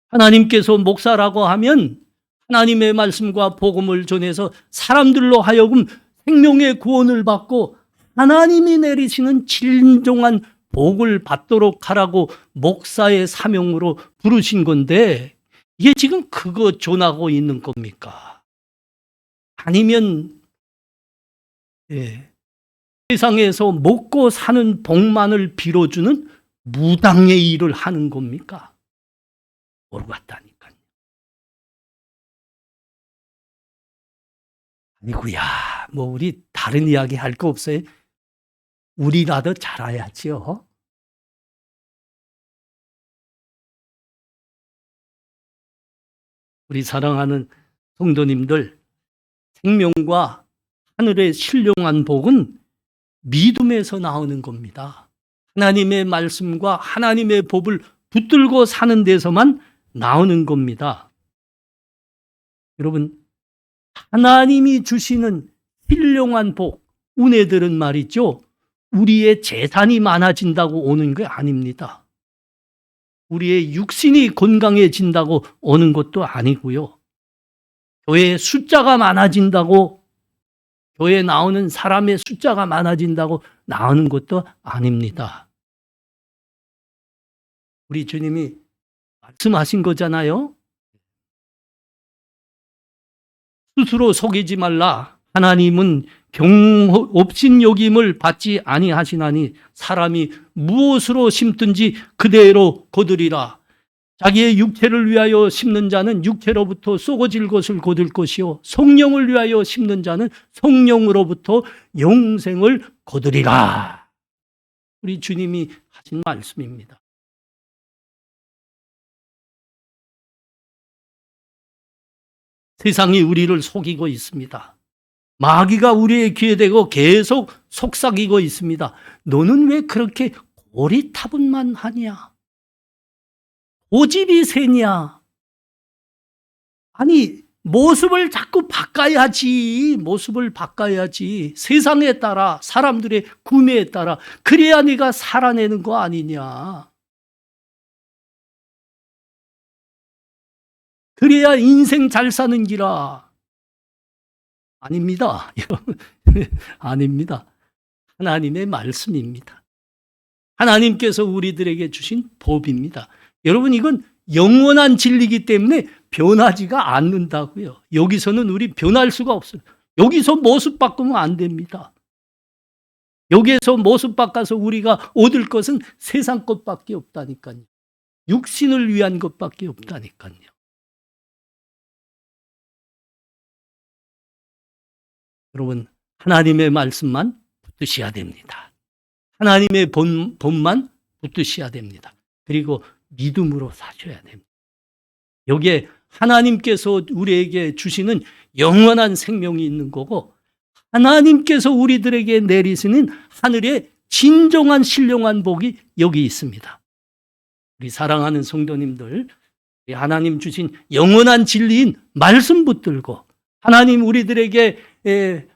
하나님께서 목사라고 하면 하나님의 말씀과 복음을 전해서 사람들로 하여금 생명의 구원을 받고 하나님이 내리시는 진정한 복을 받도록 하라고 목사의 사명으로 부르신 건데 이게 지금 그거 전하고 있는 겁니까? 아니면 세상에서 먹고 사는 복만을 빌어주는 무당의 일을 하는 겁니까? 모르겠다니까요. 아이고야, 뭐 우리 다른 이야기 할 거 없어요? 우리라도 잘 알아야지요. 우리 사랑하는 성도님들, 생명과 하늘의 신령한 복은 믿음에서 나오는 겁니다. 하나님의 말씀과 하나님의 법을 붙들고 사는 데서만 나오는 겁니다. 여러분, 하나님이 주시는 신령한 복, 은혜들은 말이죠. 우리의 재산이 많아진다고 오는 게 아닙니다. 우리의 육신이 건강해진다고 오는 것도 아니고요. 교회에 숫자가 많아진다고, 교회에 나오는 사람의 숫자가 많아진다고 나오는 것도 아닙니다. 우리 주님이 말씀하신 거잖아요. 스스로 속이지 말라. 하나님은 경업신여김을 받지 아니하시나니 사람이 무엇으로 심든지 그대로 거두리라. 자기의 육체를 위하여 심는 자는 육체로부터 썩어질 것을 거둘 것이요 성령을 위하여 심는 자는 성령으로부터 영생을 거두리라. 우리 주님이 하신 말씀입니다. 세상이 우리를 속이고 있습니다. 마귀가 우리의 귀에 대고 계속 속삭이고 있습니다. 너는 왜 그렇게 고리타분만 하냐? 고집이 세냐? 아니, 모습을 자꾸 바꿔야지. 모습을 바꿔야지. 세상에 따라, 사람들의 구매에 따라. 그래야 네가 살아내는 거 아니냐? 그래야 인생 잘 사는 기라. 아닙니다. 아닙니다. 하나님의 말씀입니다. 하나님께서 우리들에게 주신 법입니다. 여러분, 이건 영원한 진리이기 때문에 변하지가 않는다고요. 여기서는 우리 변할 수가 없어요. 여기서 모습 바꾸면 안 됩니다. 여기에서 모습 바꿔서 우리가 얻을 것은 세상 것밖에 없다니까요. 육신을 위한 것밖에 없다니까요. 여러분, 하나님의 말씀만 붙드셔야 됩니다. 하나님의 법만 붙드셔야 됩니다. 그리고 믿음으로 사셔야 됩니다. 여기에 하나님께서 우리에게 주시는 영원한 생명이 있는 거고, 하나님께서 우리들에게 내리시는 하늘의 진정한 신령한 복이 여기 있습니다. 우리 사랑하는 성도님들, 하나님 주신 영원한 진리인 말씀 붙들고, 하나님 우리들에게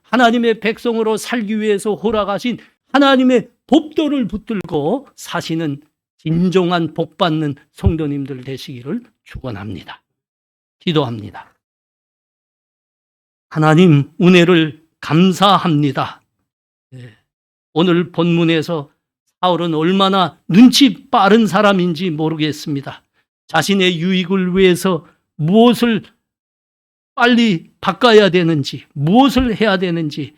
하나님의 백성으로 살기 위해서 허락하신 하나님의 법도를 붙들고 사시는 진정한 복받는 성도님들 되시기를 축원합니다. 기도합니다. 하나님 은혜를 감사합니다. 오늘 본문에서 사울은 얼마나 눈치 빠른 사람인지 모르겠습니다. 자신의 유익을 위해서 무엇을 빨리 바꿔야 되는지, 무엇을 해야 되는지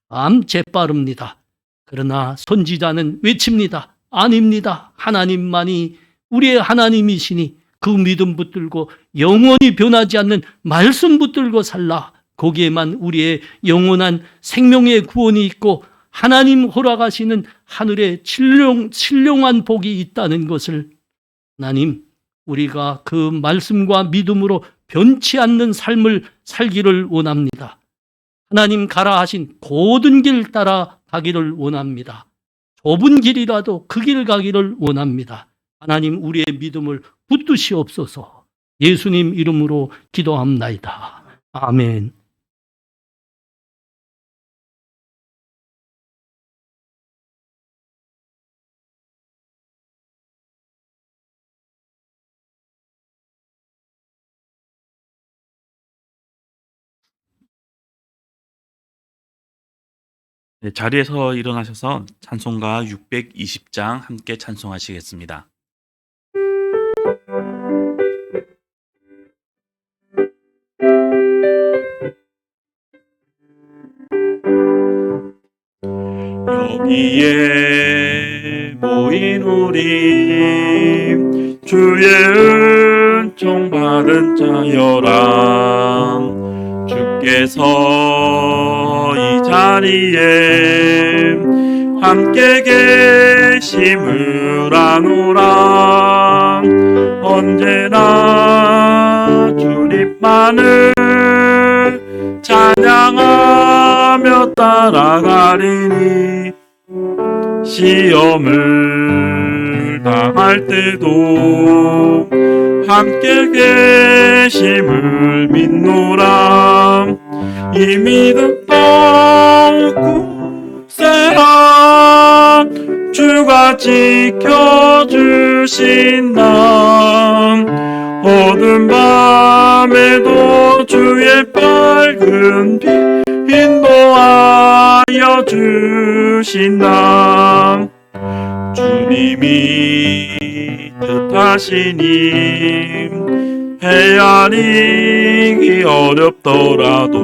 참 재빠릅니다. 그러나 선지자는 외칩니다. 아닙니다. 하나님만이 우리의 하나님이시니 그 믿음 붙들고 영원히 변하지 않는 말씀 붙들고 살라. 거기에만 우리의 영원한 생명의 구원이 있고 하나님 허락하시는 하늘의 신령한 복이 있다는 것을, 하나님, 우리가 그 말씀과 믿음으로 변치 않는 삶을 살기를 원합니다. 하나님 가라 하신 고든 길 따라 가기를 원합니다. 좁은 길이라도 그 길 가기를 원합니다. 하나님, 우리의 믿음을 붙드시옵소서. 예수님 이름으로 기도합나이다. 아멘. 네, 자리에서 일어나셔서 찬송가 620장 함께 찬송하시겠습니다. 여기에 모인 우리 주의 은총 받은 자여라. 주께서 이 자리에 함께 계심을 아노라. 언제나 주님만을 찬양하며 따라가리니 시험을 당할 때도 함께 계심을 믿노라. 이 믿음 더욱 굳세라. 주가 지켜주신다. 어두운 밤에도 주의 밝은 빛 인도하여 주신다. 주님이 뜻하시니 헤아리기 어렵더라도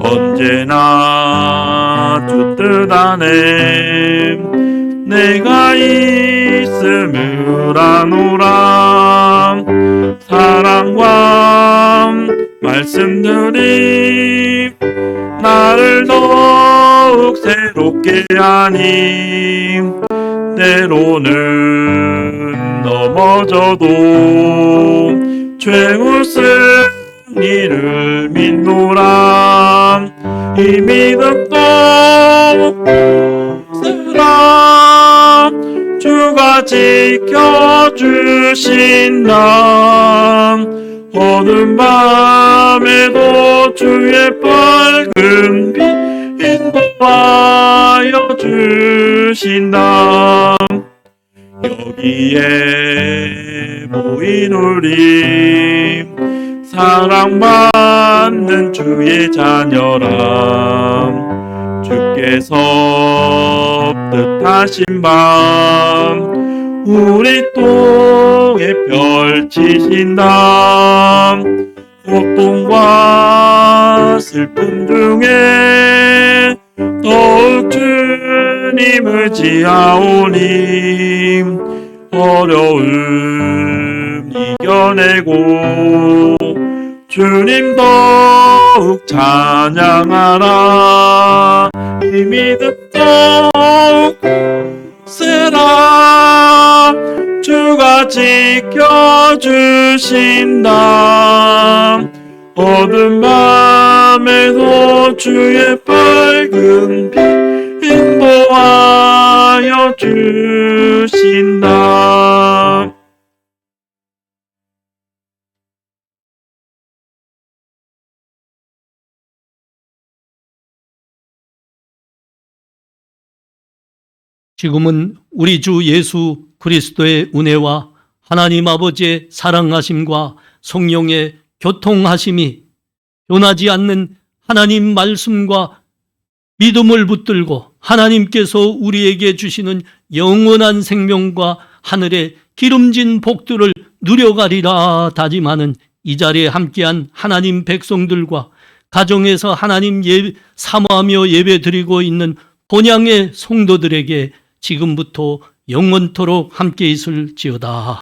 언제나 주 뜻 안에 내가 있음을 아노라. 사랑과 말씀들이 나를 더욱 새롭게 하니 때로는 넘어져도 최우승 이를 믿노라. 이 믿음 더욱 굳세라. 주가 지켜주신다. 어두운 밤에도 주의 밝은 빛 인도하여 주신다. 여기에 모인 우리 사랑받는 주의 자녀라. 주께서 뜻하신 밤 우리 통에 펼치신다. 고통과 슬픔 중에 더욱 주님을 의지하오니 어려움 이겨내고 주님 더욱 찬양하라. 이 믿음 더욱 쓰라. 주가 지켜주신다. 어두운 밤에도 주의 밝은 빛 인도하여 주신다. 지금은 우리 주 예수 그리스도의 은혜와 하나님 아버지의 사랑하심과 성령의 교통하심이 변하지 않는 하나님 말씀과 믿음을 붙들고 하나님께서 우리에게 주시는 영원한 생명과 하늘의 기름진 복들을 누려가리라 다짐하는 이 자리에 함께한 하나님 백성들과 가정에서 하나님 사모하며 예배드리고 있는 본향의 성도들에게 지금부터 영원토록 함께 있을지어다.